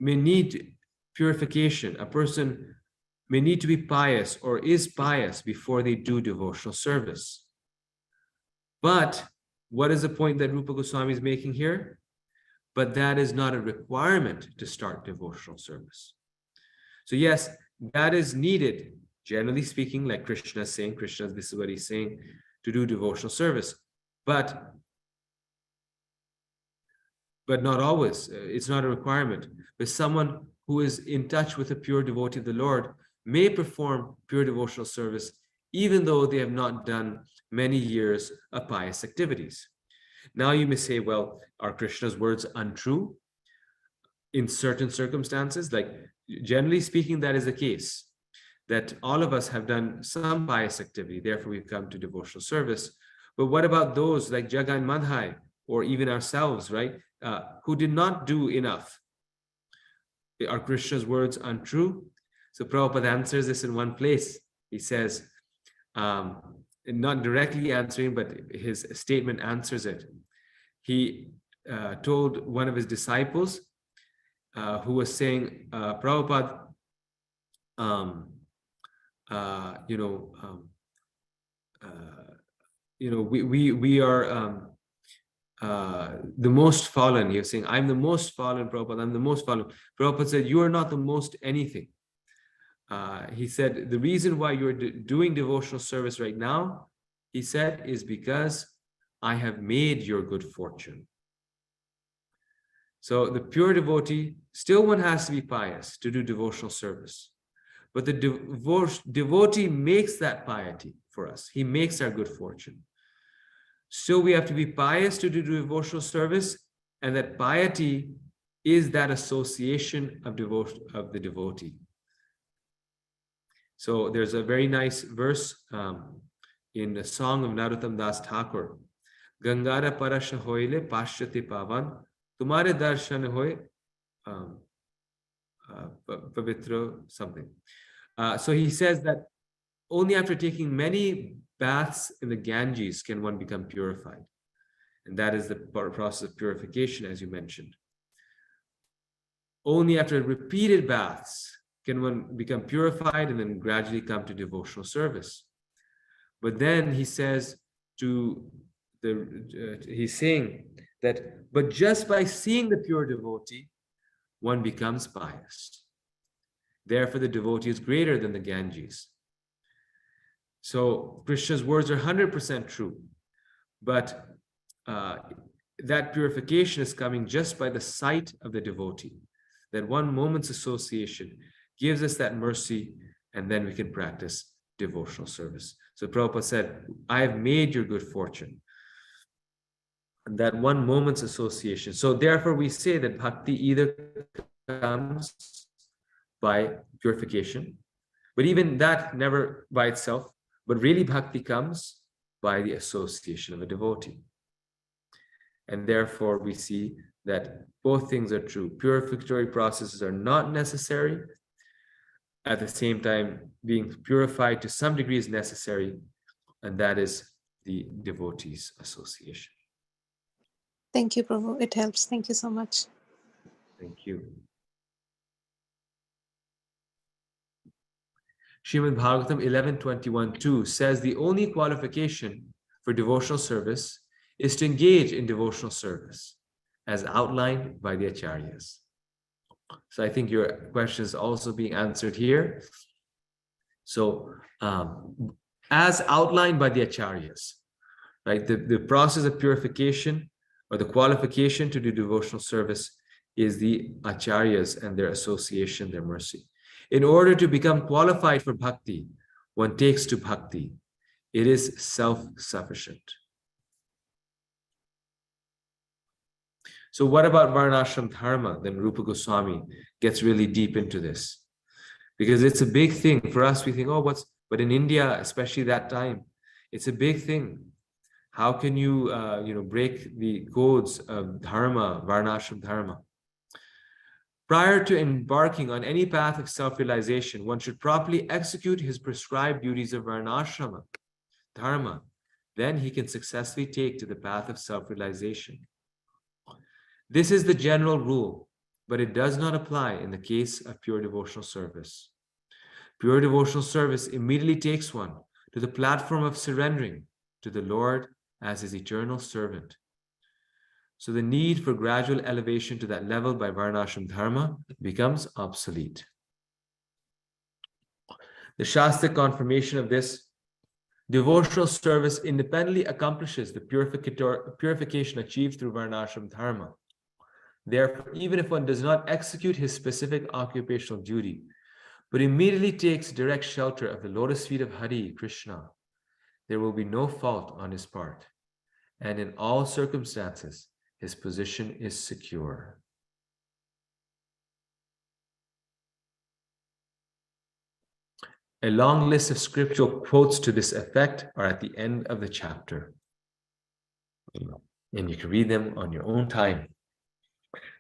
Speaker 1: may need purification. A person may need to be pious or is pious before they do devotional service. But what is the point that Rupa Goswami is making here? But that is not a requirement to start devotional service. So yes, that is needed, generally speaking, like Krishna is saying, this is what he's saying, to do devotional service. But not always. It's not a requirement. But someone who is in touch with a pure devotee of the Lord may perform pure devotional service even though they have not done many years of pious activities. Now you may say, well, are Krishna's words untrue? In certain circumstances, like generally speaking, that is the case, that all of us have done some pious activity, therefore we've come to devotional service. But what about those like Jagan Madhai or even ourselves, right, who did not do enough? Are Krishna's words untrue? So Prabhupada answers this in one place. He says, not directly answering, but his statement answers it. He told one of his disciples who was saying, Prabhupada, we are the most fallen. He was saying, I'm the most fallen, Prabhupada, I'm the most fallen. Prabhupada said, you are not the most anything. He said, the reason why you're doing devotional service right now, he said, is because I have made your good fortune. So the pure devotee, still one has to be pious to do devotional service. but the devotee makes that piety for us. He makes our good fortune. So we have to be pious to do devotional service, and that piety is that association of devotion of the devotee. So there's a very nice verse in the song of Narottam Das Thakur. Gangara parasha hoile pashyate pavan, tumare darshan hoy pavitra something. So he says that only after taking many baths in the Ganges can one become purified. And that is the process of purification, as you mentioned. Only after repeated baths can one become purified and then gradually come to devotional service. But then he says he's saying that, but just by seeing the pure devotee, one becomes pious. Therefore, the devotee is greater than the Ganges. So Krishna's words are 100% true, but that purification is coming just by the sight of the devotee. That one moment's association gives us that mercy, and then we can practice devotional service. So Prabhupada said, I have made your good fortune. And that one moment's association. So therefore we say that bhakti either comes by purification, but even that never by itself, but really bhakti comes by the association of a devotee. And therefore we see that both things are true. Purificatory processes are not necessary. At the same time, being purified to some degree is necessary, and that is the devotee's association.
Speaker 2: Thank you, Prabhu. It helps. Thank you so much.
Speaker 1: Thank you. Srimad Bhagavatam 11:21-2 says the only qualification for devotional service is to engage in devotional service as outlined by the acharyas. So I think your question is also being answered here. So as outlined by the acharyas, right, the process of purification or the qualification to do devotional service is the acharyas and their association, their mercy. In order to become qualified for bhakti, one takes to bhakti. It is self-sufficient. So what about Varnashram Dharma? Then Rupa Goswami gets really deep into this. Because it's a big thing. For us, we think, oh, but in India, especially that time, it's a big thing. How can you, break the codes of Dharma, Varnashram Dharma? Prior to embarking on any path of self-realization, one should properly execute his prescribed duties of Varnashrama, Dharma. Then he can successfully take to the path of self-realization. This is the general rule, but it does not apply in the case of pure devotional service. Pure devotional service immediately takes one to the platform of surrendering to the Lord as his eternal servant. So the need for gradual elevation to that level by Varnashram Dharma becomes obsolete. The Shastric confirmation of this: devotional service independently accomplishes the purification achieved through Varnashram Dharma. Therefore, even if one does not execute his specific occupational duty, but immediately takes direct shelter of the lotus feet of Hari Krishna, there will be no fault on his part, and in all circumstances, his position is secure. A long list of scriptural quotes to this effect are at the end of the chapter, and you can read them on your own time.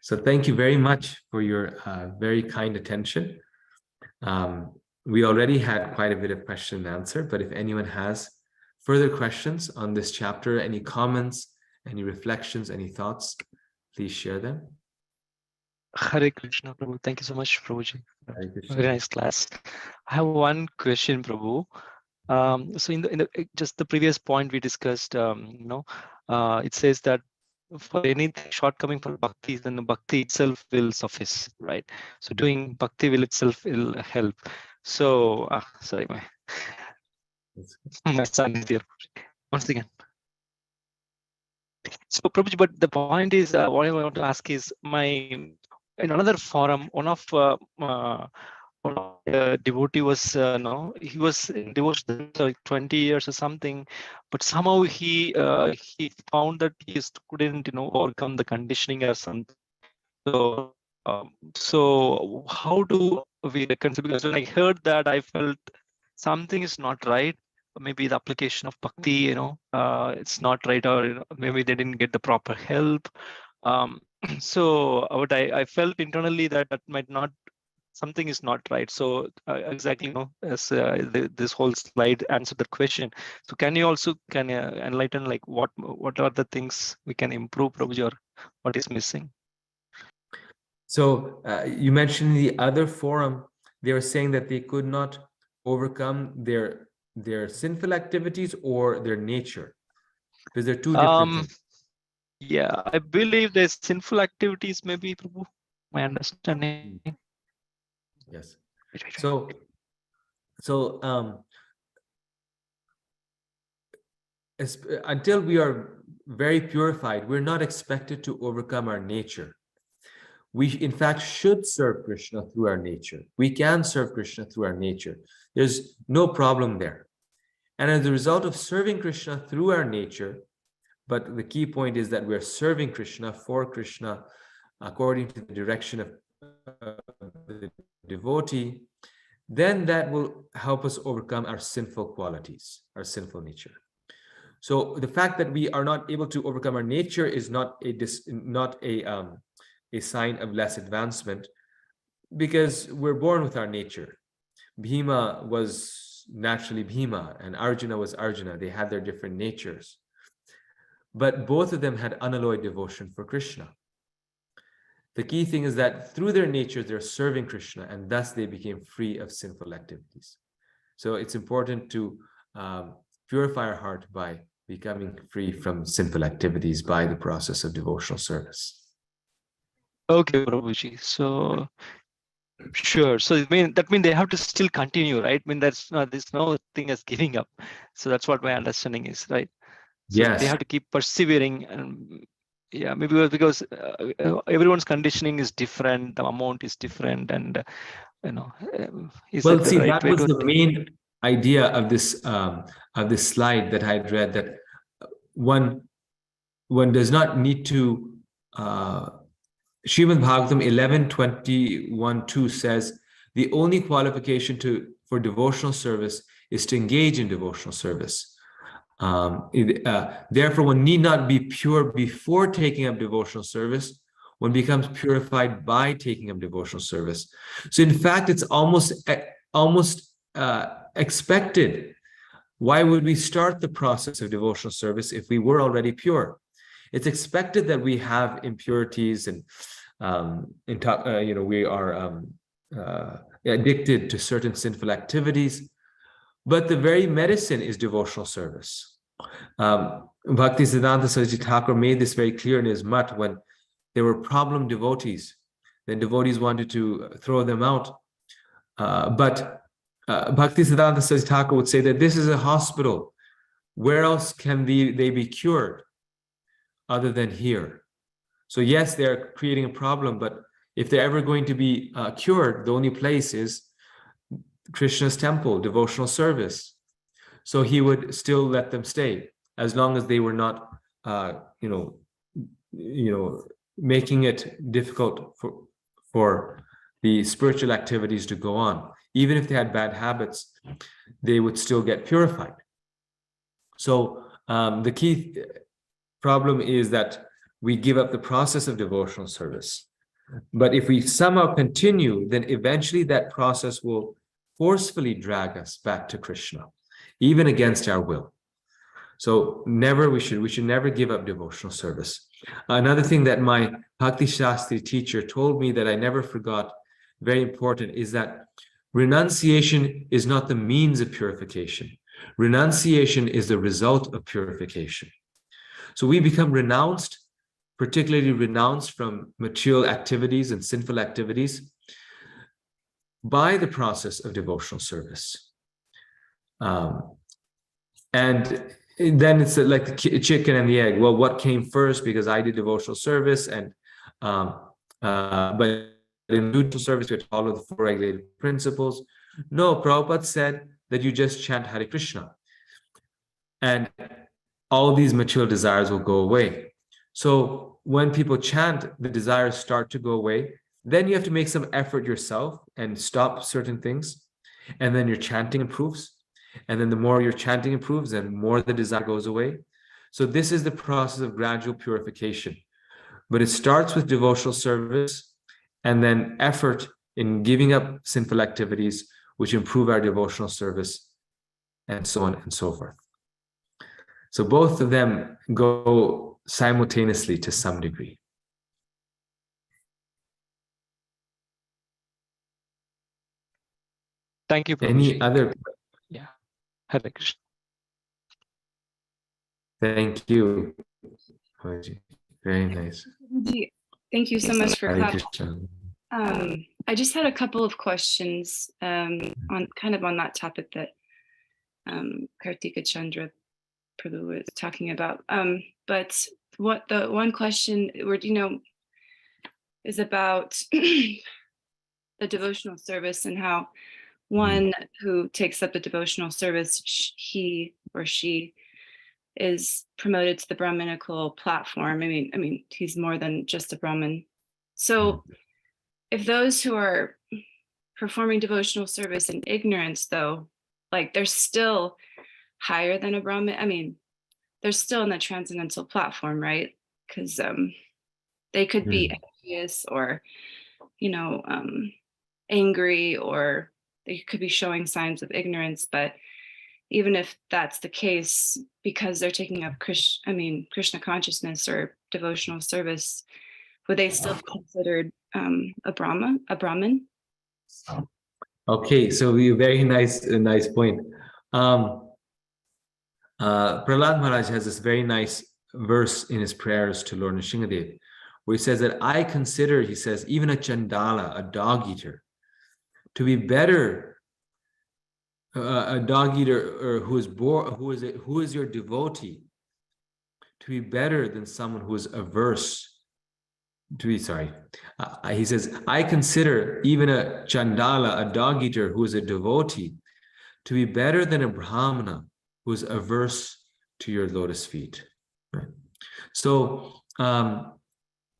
Speaker 1: So thank you very much for your very kind attention. We already had quite a bit of question and answer, but if anyone has further questions on this chapter, any comments, any reflections, any thoughts, please share them.
Speaker 5: Hare Krishna, Prabhu. Thank you so much, Prabhuji.
Speaker 1: Hare Krishna.
Speaker 5: Very nice class. I have one question, Prabhu. So in the just the previous point we discussed, it says that for anything shortcoming for bhakti, then the bhakti itself will suffice, right? So doing bhakti will itself will help. So sorry, my son is here. Once again. So Prabhuji, but the point is, what I want to ask is, in another forum, one devotee was no, he was in devotion like 20 years or something, but somehow he found that he couldn't overcome the conditioning or something. So how do we reconcile? Because when I heard that, I felt something is not right. Maybe the application of bhakti, it's not right, or maybe they didn't get the proper help. Um, so what I felt internally that might not, something is not right. So exactly, as this whole slide answered the question. So can you also enlighten like what are the things we can improve, Prabhuji, or what is missing?
Speaker 1: So you mentioned in the other forum, they were saying that they could not overcome their sinful activities or their nature, because they're two different things.
Speaker 5: Yeah, I believe there's sinful activities, maybe, Prabhu, my understanding.
Speaker 1: Yes.
Speaker 5: Right.
Speaker 1: So until we are very purified, we're not expected to overcome our nature. We, in fact, should serve Krishna through our nature. We can serve Krishna through our nature. There's no problem there. And as a result of serving Krishna through our nature, but the key point is that we're serving Krishna for Krishna according to the direction of the devotee, then that will help us overcome our sinful qualities, our sinful nature. So the fact that we are not able to overcome our nature is not a sign of less advancement, because we're born with our nature. Bhima was naturally Bhima and Arjuna was Arjuna. They had their different natures. But both of them had unalloyed devotion for Krishna. The key thing is that through their nature, they're serving Krishna, and thus they became free of sinful activities. So it's important to purify our heart by becoming free from sinful activities by the process of devotional service.
Speaker 5: Okay, Prabhuji. So sure. So that means they have to still continue, right? I mean, there's no thing as giving up. So that's what my understanding is, right? So they
Speaker 1: Yes.
Speaker 5: have to keep persevering, and yeah, maybe because everyone's conditioning is different, the amount is different, and is
Speaker 1: Well,
Speaker 5: that the
Speaker 1: see,
Speaker 5: right
Speaker 1: that
Speaker 5: way
Speaker 1: was
Speaker 5: to
Speaker 1: the
Speaker 5: think?
Speaker 1: main idea of this slide that I had read, that one does not need to. Srimad Bhagavatam 11:21-2 says the only qualification for devotional service is to engage in devotional service. Therefore, one need not be pure before taking up devotional service. One becomes purified by taking up devotional service. So, in fact, it's almost expected. Why would we start the process of devotional service if we were already pure? It's expected that we have impurities and we are addicted to certain sinful activities. But the very medicine is devotional service. Bhaktisiddhanta Saraswati Thakur made this very clear in his mutt when there were problem devotees. Then devotees wanted to throw them out. But Bhaktisiddhanta Saraswati Thakur would say that this is a hospital. Where else can they be cured other than here? So yes, they're creating a problem, but if they're ever going to be cured, the only place is Krishna's temple, devotional service. So he would still let them stay as long as they were not, making it difficult for the spiritual activities to go on. Even if they had bad habits, they would still get purified. So the key problem is that we give up the process of devotional service. But if we somehow continue, then eventually that process will forcefully drag us back to Krishna, even against our will. So we should never give up devotional service. Another thing that my Bhakti Shastri teacher told me that I never forgot, very important, is that renunciation is not the means of purification. Renunciation is the result of purification. So we become renounced, particularly renounced from material activities and sinful activities, by the process of devotional service. And then it's like the chicken and the egg. Well, what came first? Because I did devotional service, but in devotional service, we have to follow the four regulated principles. No, Prabhupada said that you just chant Hare Krishna, and all these material desires will go away. So when people chant, the desires start to go away. Then you have to make some effort yourself and stop certain things. And then your chanting improves. And then the more your chanting improves, and more the desire goes away. So this is the process of gradual purification. But it starts with devotional service and then effort in giving up sinful activities, which improve our devotional service, and so on and so forth. So both of them go simultaneously to some degree.
Speaker 5: Thank you,
Speaker 1: Any
Speaker 5: Prabhuji.
Speaker 1: other?
Speaker 5: Yeah. Hare Krishna.
Speaker 1: Thank you. Very nice.
Speaker 3: Thank you so much for
Speaker 1: Hare
Speaker 3: clapping.
Speaker 1: Krishna.
Speaker 3: I just had a couple of questions on that topic that Kartika Chandra Prabhu was talking about. But what the one question is about the devotional service, and how one who takes up the devotional service, he or she is promoted to the Brahminical platform. I mean, he's more than just a Brahmin. So if those who are performing devotional service in ignorance, though, like they're still higher than a Brahmin. I mean, they're still in the transcendental platform, right? Because they could be envious or, angry, or they could be showing signs of ignorance. But even if that's the case, because they're taking up Krishna consciousness or devotional service, would they still be considered a Brahmin?
Speaker 1: Okay, so a very nice point. Prahlad Maharaj has this very nice verse in his prayers to Lord Nrsimhadev, where he says that I consider, he says, even a Chandala, a dog eater, to be better, a dog eater who is your devotee, to be better than someone who is averse to be, sorry. He says, I consider even a Chandala, a dog eater who is a devotee, to be better than a Brahmana who is averse to your lotus feet. Right? So,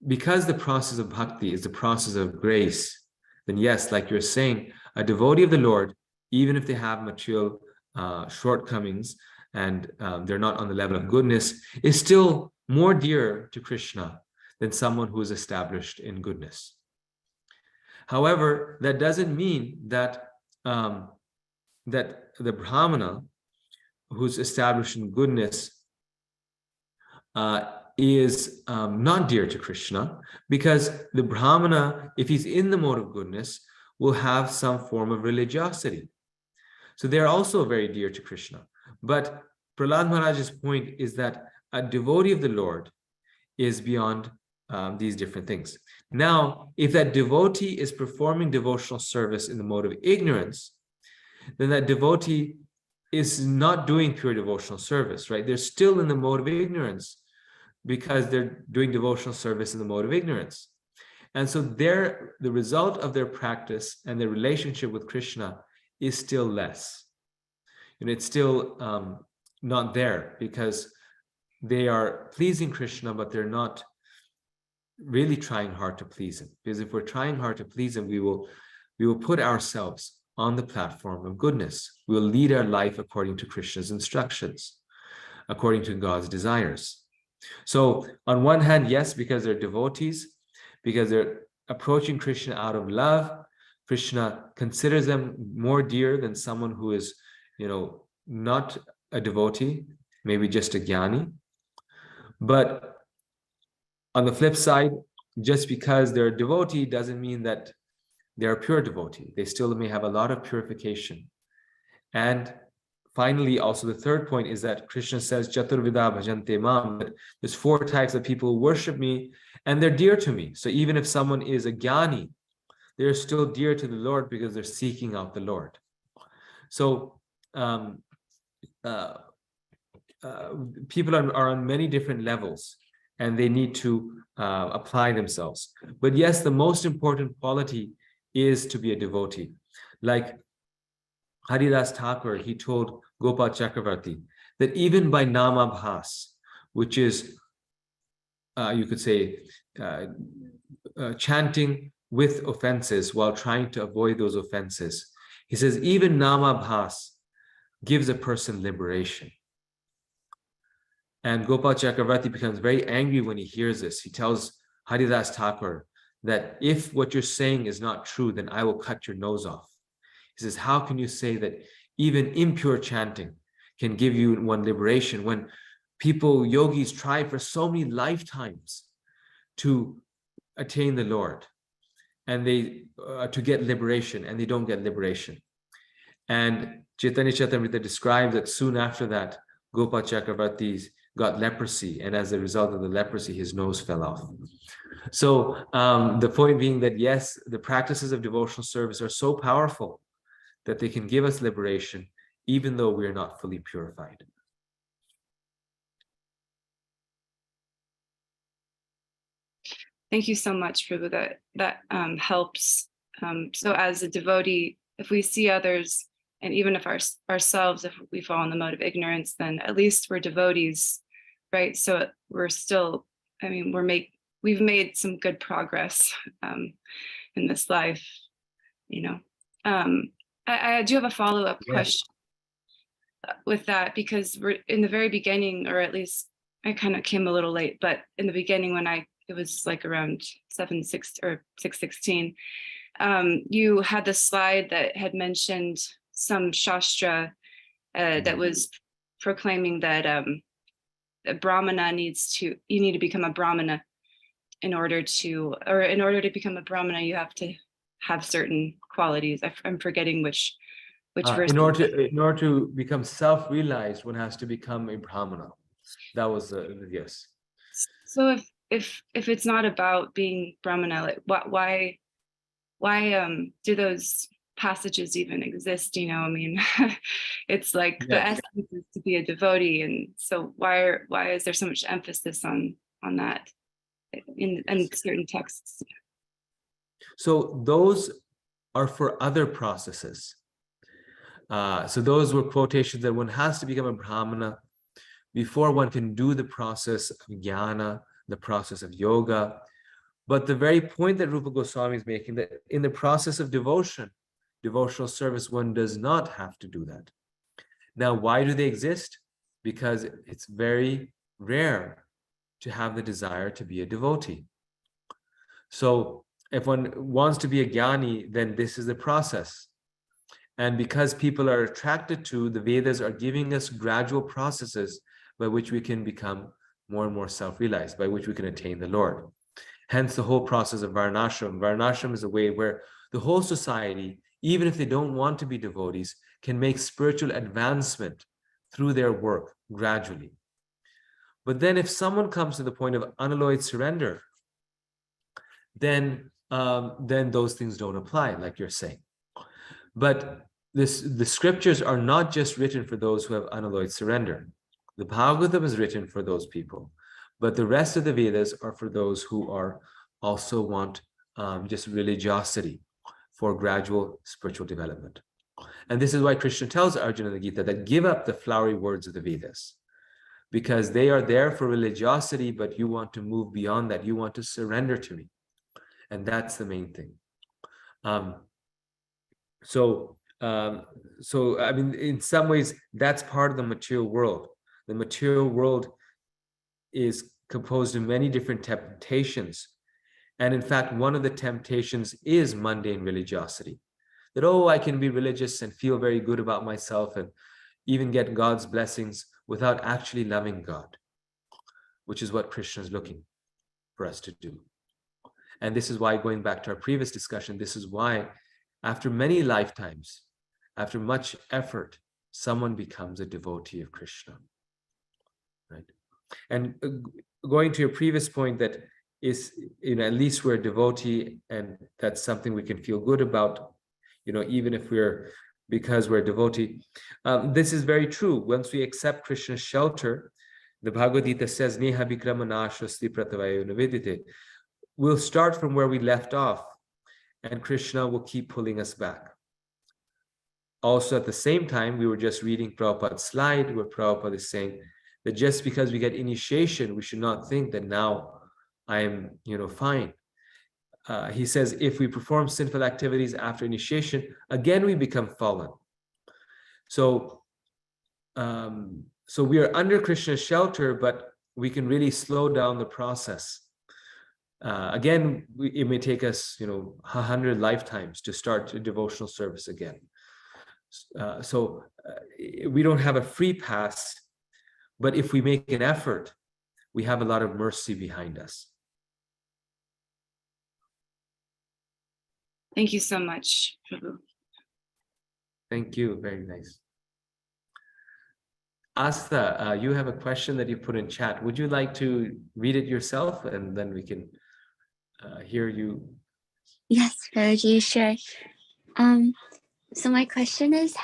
Speaker 1: because the process of bhakti is the process of grace, then yes, like you're saying, a devotee of the Lord, even if they have material shortcomings and they're not on the level of goodness, is still more dear to Krishna than someone who is established in goodness. However, that doesn't mean that that the Brahmana who's established in goodness is not dear to Krishna, because the Brahmana, if he's in the mode of goodness, will have some form of religiosity. So they're also very dear to Krishna. But Prahlad Maharaj's point is that a devotee of the Lord is beyond these different things. Now, if that devotee is performing devotional service in the mode of ignorance, then that devotee is not doing pure devotional service, right? They're still in the mode of ignorance because they're doing devotional service in the mode of ignorance. And so the result of their practice and their relationship with Krishna is still less. And it's still not there, because they are pleasing Krishna, but they're not really trying hard to please him. Because if we're trying hard to please him, we will put ourselves on the platform of goodness. We will lead our life according to Krishna's instructions, according to God's desires. So on one hand, yes, because they're devotees, because they're approaching Krishna out of love, Krishna considers them more dear than someone who is, not a devotee, maybe just a jnani. But on the flip side, just because they're a devotee doesn't mean that they're a pure devotee. They still may have a lot of purification. And finally, also the third point is that Krishna says, Chaturvida bhajante mam, that there's 4 types of people who worship me and they're dear to me. So even if someone is a jnani, they're still dear to the Lord because they're seeking out the Lord. So people are on many different levels. and they need to apply themselves. But yes, the most important quality is to be a devotee. Like Haridas Thakur, he told Gopal Chakravarti that even by namabhas, which is, you could say, chanting with offenses while trying to avoid those offenses, he says, even namabhas gives a person liberation. And Gopal Chakravarti becomes very angry when he hears this. He tells Haridas Thakur that if what you're saying is not true, then I will cut your nose off. He says, how can you say that even impure chanting can give you one liberation when people, yogis, try for so many lifetimes to attain the Lord and they to get liberation, and they don't get liberation. And Chaitanya Charitamrita describes that soon after that, Gopal Chakravarti got leprosy, and as a result of the leprosy, his nose fell off. So the point being that yes, the practices of devotional service are so powerful that they can give us liberation, even though we are not fully purified.
Speaker 3: Thank you so much, Prabhu. That helps. So as a devotee, if we see others, and even if ourselves, if we fall in the mode of ignorance, then at least we're devotees, right? So we're still, I mean, we've made some good progress in this life, you know. I do have a follow-up question with that, because we're in the very beginning, or at least I kind of came a little late, but in the beginning when it was like around 6:16, you had the slide that had mentioned some shastra that was proclaiming that a brahmana you need to become a brahmana in order to become a brahmana, you have to have certain qualities. I'm forgetting which verse.
Speaker 1: In order to become self-realized, one has to become a brahmana. That was yes.
Speaker 3: So if it's not about being brahmana, like why do those passages even exist? You know, I mean, it's like the essence is to be a devotee, and so why is there so much emphasis on that in certain texts?
Speaker 1: So those are for other processes. So those were quotations that one has to become a brahmana before one can do the process of jnana, the process of yoga. But the very point that Rupa Goswami is making, that in the process of devotion, devotional service, one does not have to do that. Now, why do they exist? Because it's very rare to have the desire to be a devotee. So if one wants to be a jnani, then this is the process. And because people are attracted to, the Vedas are giving us gradual processes by which we can become more and more self-realized, by which we can attain the Lord. Hence the whole process of varnashram. Varnashram is a way where the whole society, even if they don't want to be devotees, can make spiritual advancement through their work gradually. But then if someone comes to the point of unalloyed surrender, then those things don't apply, like you're saying. But the scriptures are not just written for those who have unalloyed surrender. The Bhagavatam is written for those people, but the rest of the Vedas are for those who are also want just religiosity for gradual spiritual development. And this is why Krishna tells Arjuna in the Gita that give up the flowery words of the Vedas, because they are there for religiosity, but you want to move beyond that. You want to surrender to me. And that's the main thing. So I mean, in some ways, that's part of the material world. The material world is composed of many different temptations. And in fact, one of the temptations is mundane religiosity. That, oh, I can be religious and feel very good about myself and even get God's blessings without actually loving God, which is what Krishna is looking for us to do. And this is why, going back to our previous discussion, this is why after many lifetimes, after much effort, someone becomes a devotee of Krishna, right? And going to your previous point, that is, at least we're a devotee, and that's something we can feel good about, even if because we're a devotee. This is very true. Once we accept Krishna's shelter, The Bhagavad Gita says, Neha Vikrama Nashasti Pratavayo Navedite. We'll start from where we left off, and Krishna will keep pulling us back. Also, at the same time, we were just reading Prabhupada's slide where Prabhupada is saying that just because we get initiation, we should not think that now I'm, fine. He says, if we perform sinful activities after initiation, again we become fallen. So we are under Krishna's shelter, but we can really slow down the process. Again, it may take us, 100 lifetimes to start a devotional service again. We don't have a free pass, but if we make an effort, we have a lot of mercy behind us.
Speaker 3: Thank you so much, Prabhu.
Speaker 1: Thank you. Very nice. Asta, you have a question that you put in chat. Would you like to read it yourself, and then we can hear you?
Speaker 6: Yes, Prabhuji, sure. So my question is,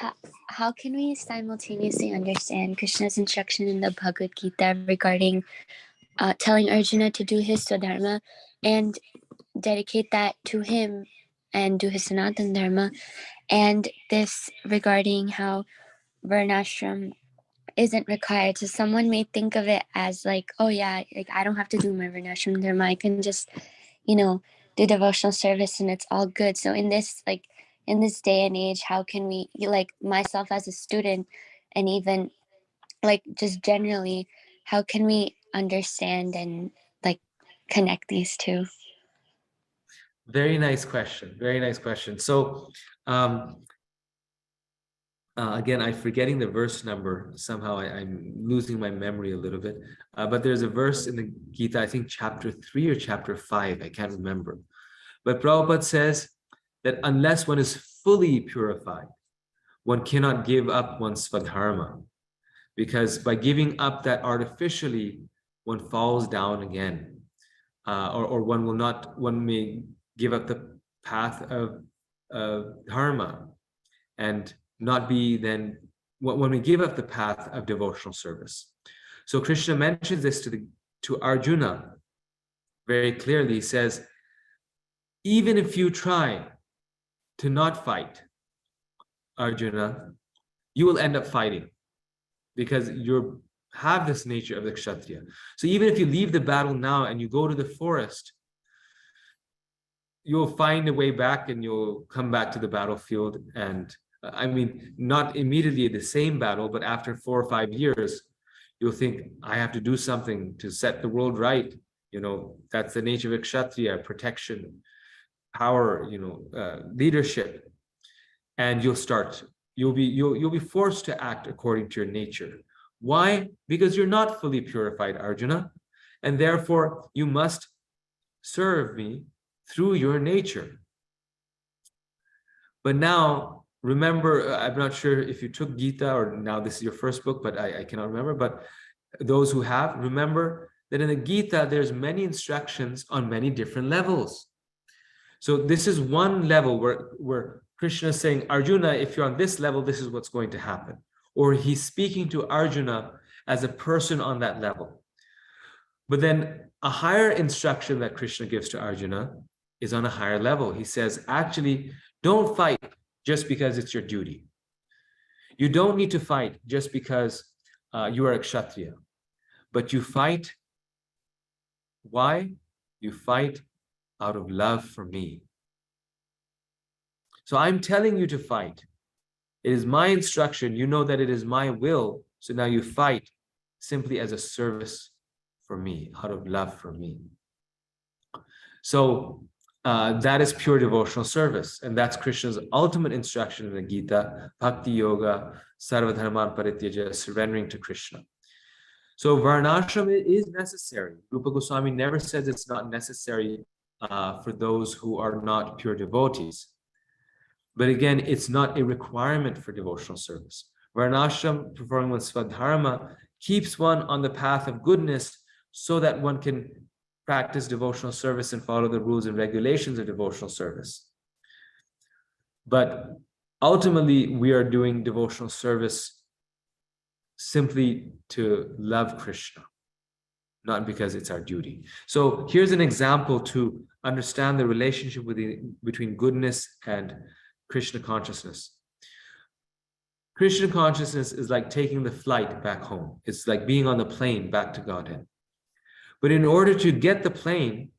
Speaker 6: how can we simultaneously understand Krishna's instruction in the Bhagavad Gita regarding telling Arjuna to do his Swadharma and dedicate that to him and do his Sanatana Dharma, and this regarding how Varnashram isn't required? So someone may think of it as like, oh yeah, like I don't have to do my Varnashram Dharma, I can just, do devotional service and it's all good. So in this day and age, how can we, like myself as a student, and even like just generally, how can we understand and like connect these two?
Speaker 1: Very nice question. Very nice question. So again, I'm forgetting the verse number. Somehow I'm losing my memory a little bit. But there's a verse in the Gita, I think chapter 3 or chapter 5, I can't remember. But Prabhupada says that unless one is fully purified, one cannot give up one's svadharma. Because by giving up that artificially, one falls down again. Or one may give up the path of dharma and not be then, when we give up the path of devotional service. So Krishna mentions this to Arjuna very clearly. He says, even if you try to not fight, Arjuna, you will end up fighting because you have this nature of the kshatriya. So even if you leave the battle now and you go to the forest, you'll find a way back and you'll come back to the battlefield. And not immediately the same battle, but after 4 or 5 years, you'll think, I have to do something to set the world right. That's the nature of kshatriya, protection, power, leadership. And you'll be forced to act according to your nature. Why? Because you're not fully purified, Arjuna, and therefore you must serve me through your nature. But now, remember, I'm not sure if you took Gita or now this is your first book, but I cannot remember. But those who have, remember that in the Gita, there's many instructions on many different levels. So this is one level where Krishna is saying, Arjuna, if you're on this level, this is what's going to happen. Or he's speaking to Arjuna as a person on that level. But then a higher instruction that Krishna gives to Arjuna is on a higher level. He says, actually, don't fight just because it's your duty. You don't need to fight just because you are a kshatriya. But you fight. Why? You fight out of love for me. So I'm telling you to fight. It is my instruction. You know that it is my will. So now you fight simply as a service for me, out of love for me. So that is pure devotional service. And that's Krishna's ultimate instruction in the Gita, Bhakti Yoga, Sarvadharman Parityaja, surrendering to Krishna. So Varnashram is necessary. Rupa Goswami never says it's not necessary for those who are not pure devotees. But again, it's not a requirement for devotional service. Varnashram, performing one's svadharma, keeps one on the path of goodness so that one can practice devotional service and follow the rules and regulations of devotional service. But ultimately, we are doing devotional service simply to love Krishna. not because it's our duty. So here's an example to understand the relationship between goodness and Krishna consciousness. Krishna consciousness is like taking the flight back home. It's like being on the plane back to Godhead. But in order to get the plane,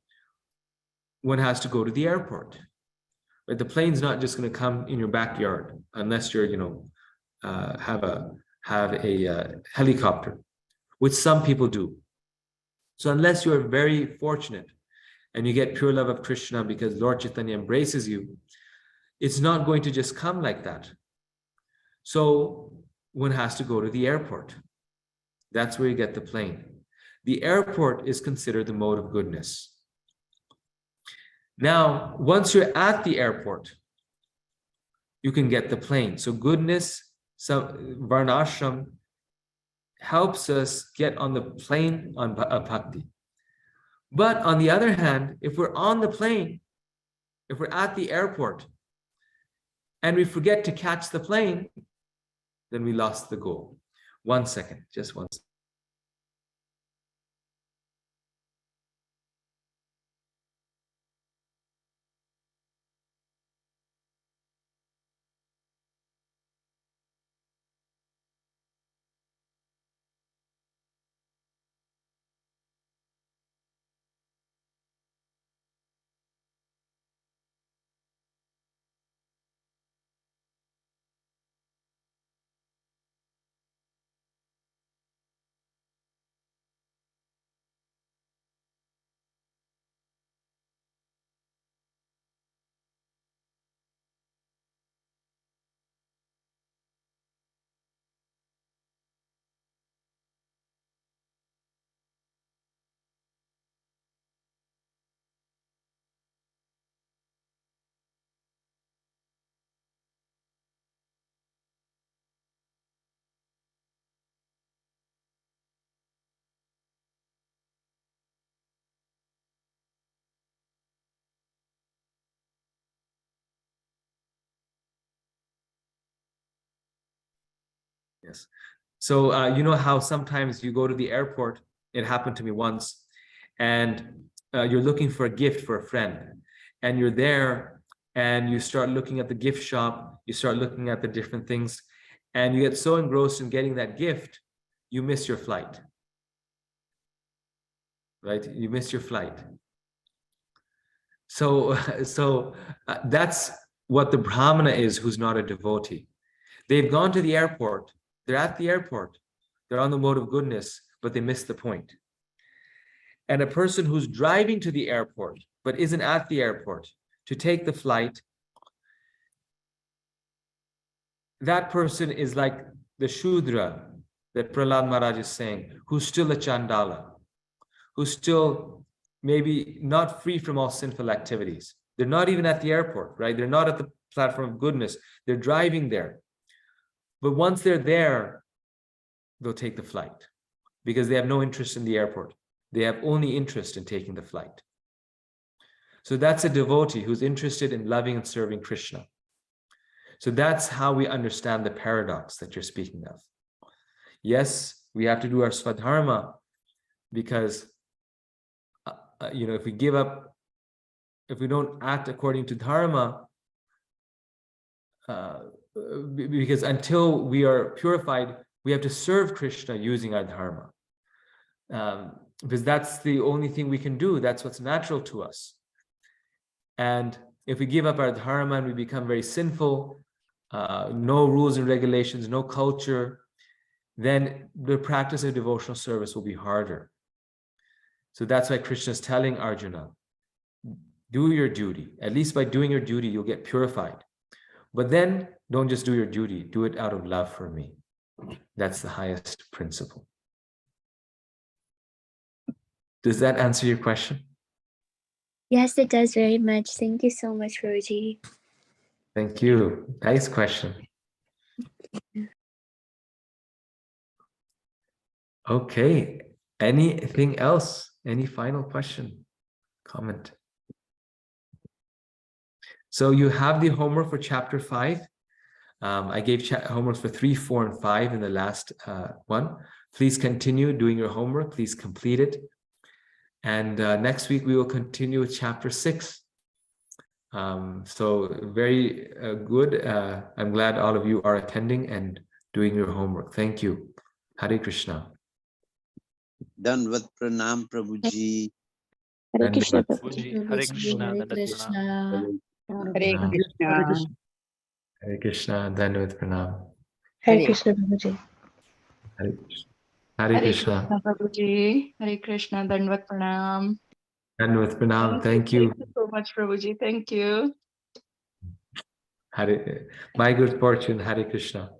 Speaker 1: one has to go to the airport. But the plane's not just going to come in your backyard unless you're, have a helicopter, which some people do. So unless you are very fortunate and you get pure love of Krishna because Lord Chaitanya embraces you, it's not going to just come like that. So one has to go to the airport. That's where you get the plane. The airport is considered the mode of goodness. Now, once you're at the airport, you can get the plane. So goodness, Varnashram helps us get on the plane of bhakti. But on the other hand, if we're on the plane, if we're at the airport, and we forget to catch the plane, then we lost the goal. 1 second, just 1 second. Yes. So you know how sometimes you go to the airport, it happened to me once, and you're looking for a gift for a friend, and you're there and you start looking at the gift shop, you start looking at the different things, and you get so engrossed in getting that gift, you miss your flight, right? You miss your flight. So, that's what the Brahmana is who's not a devotee. They've gone to the airport, they're at the airport, they're on the mode of goodness, but they miss the point. And a person who's driving to the airport, but isn't at the airport to take the flight, that person is like the Shudra that Prahlad Maharaj is saying, who's still a Chandala, who's still maybe not free from all sinful activities. They're not even at the airport, right? They're not at the platform of goodness. They're driving there. But once they're there, they'll take the flight because they have no interest in the airport. They have only interest in taking the flight. So that's a devotee who's interested in loving and serving Krishna. So that's how we understand the paradox that you're speaking of. Yes, we have to do our Swadharma because, if we give up, if we don't act according to Dharma, because until we are purified, we have to serve Krishna using our Dharma. Because that's the only thing we can do. That's what's natural to us. And if we give up our Dharma and we become very sinful, no rules and regulations, no culture, then the practice of devotional service will be harder. So that's why Krishna is telling Arjuna, do your duty. At least by doing your duty, you'll get purified. But then don't just do your duty, do it out of love for me. That's the highest principle. Does that answer your question?
Speaker 6: Yes, it does very much. Thank you so much, Guruji.
Speaker 1: Thank you. Nice question. Okay. Anything else? Any final question? Comment? So you have the homework for chapter 5. I gave homework for 3, 4, and 5 in the last one. Please continue doing your homework. Please complete it. And next week, we will continue with chapter 6. So very good. I'm glad all of you are attending and doing your homework. Thank you. Hare Krishna.
Speaker 7: Danvat pranam Prabhuji.
Speaker 2: Hare Krishna,
Speaker 5: Prabhuji, Hare Krishna,
Speaker 2: Hare
Speaker 5: Dandavat pranam.
Speaker 2: Krishna.
Speaker 3: Hare Krishna.
Speaker 1: Hare Krishna. Dandavat pranam.
Speaker 2: Hare Krishna, Prabhuji.
Speaker 1: Hare Krishna. Hare
Speaker 3: Hare
Speaker 1: Krishna.
Speaker 3: Krishna, Prabhuji. Hare Krishna, Dandavat pranam.
Speaker 1: Dandavat pranam. Thank you.
Speaker 3: Thank you so much, Prabhuji. Thank you.
Speaker 1: Hare, my good fortune. Hare Krishna.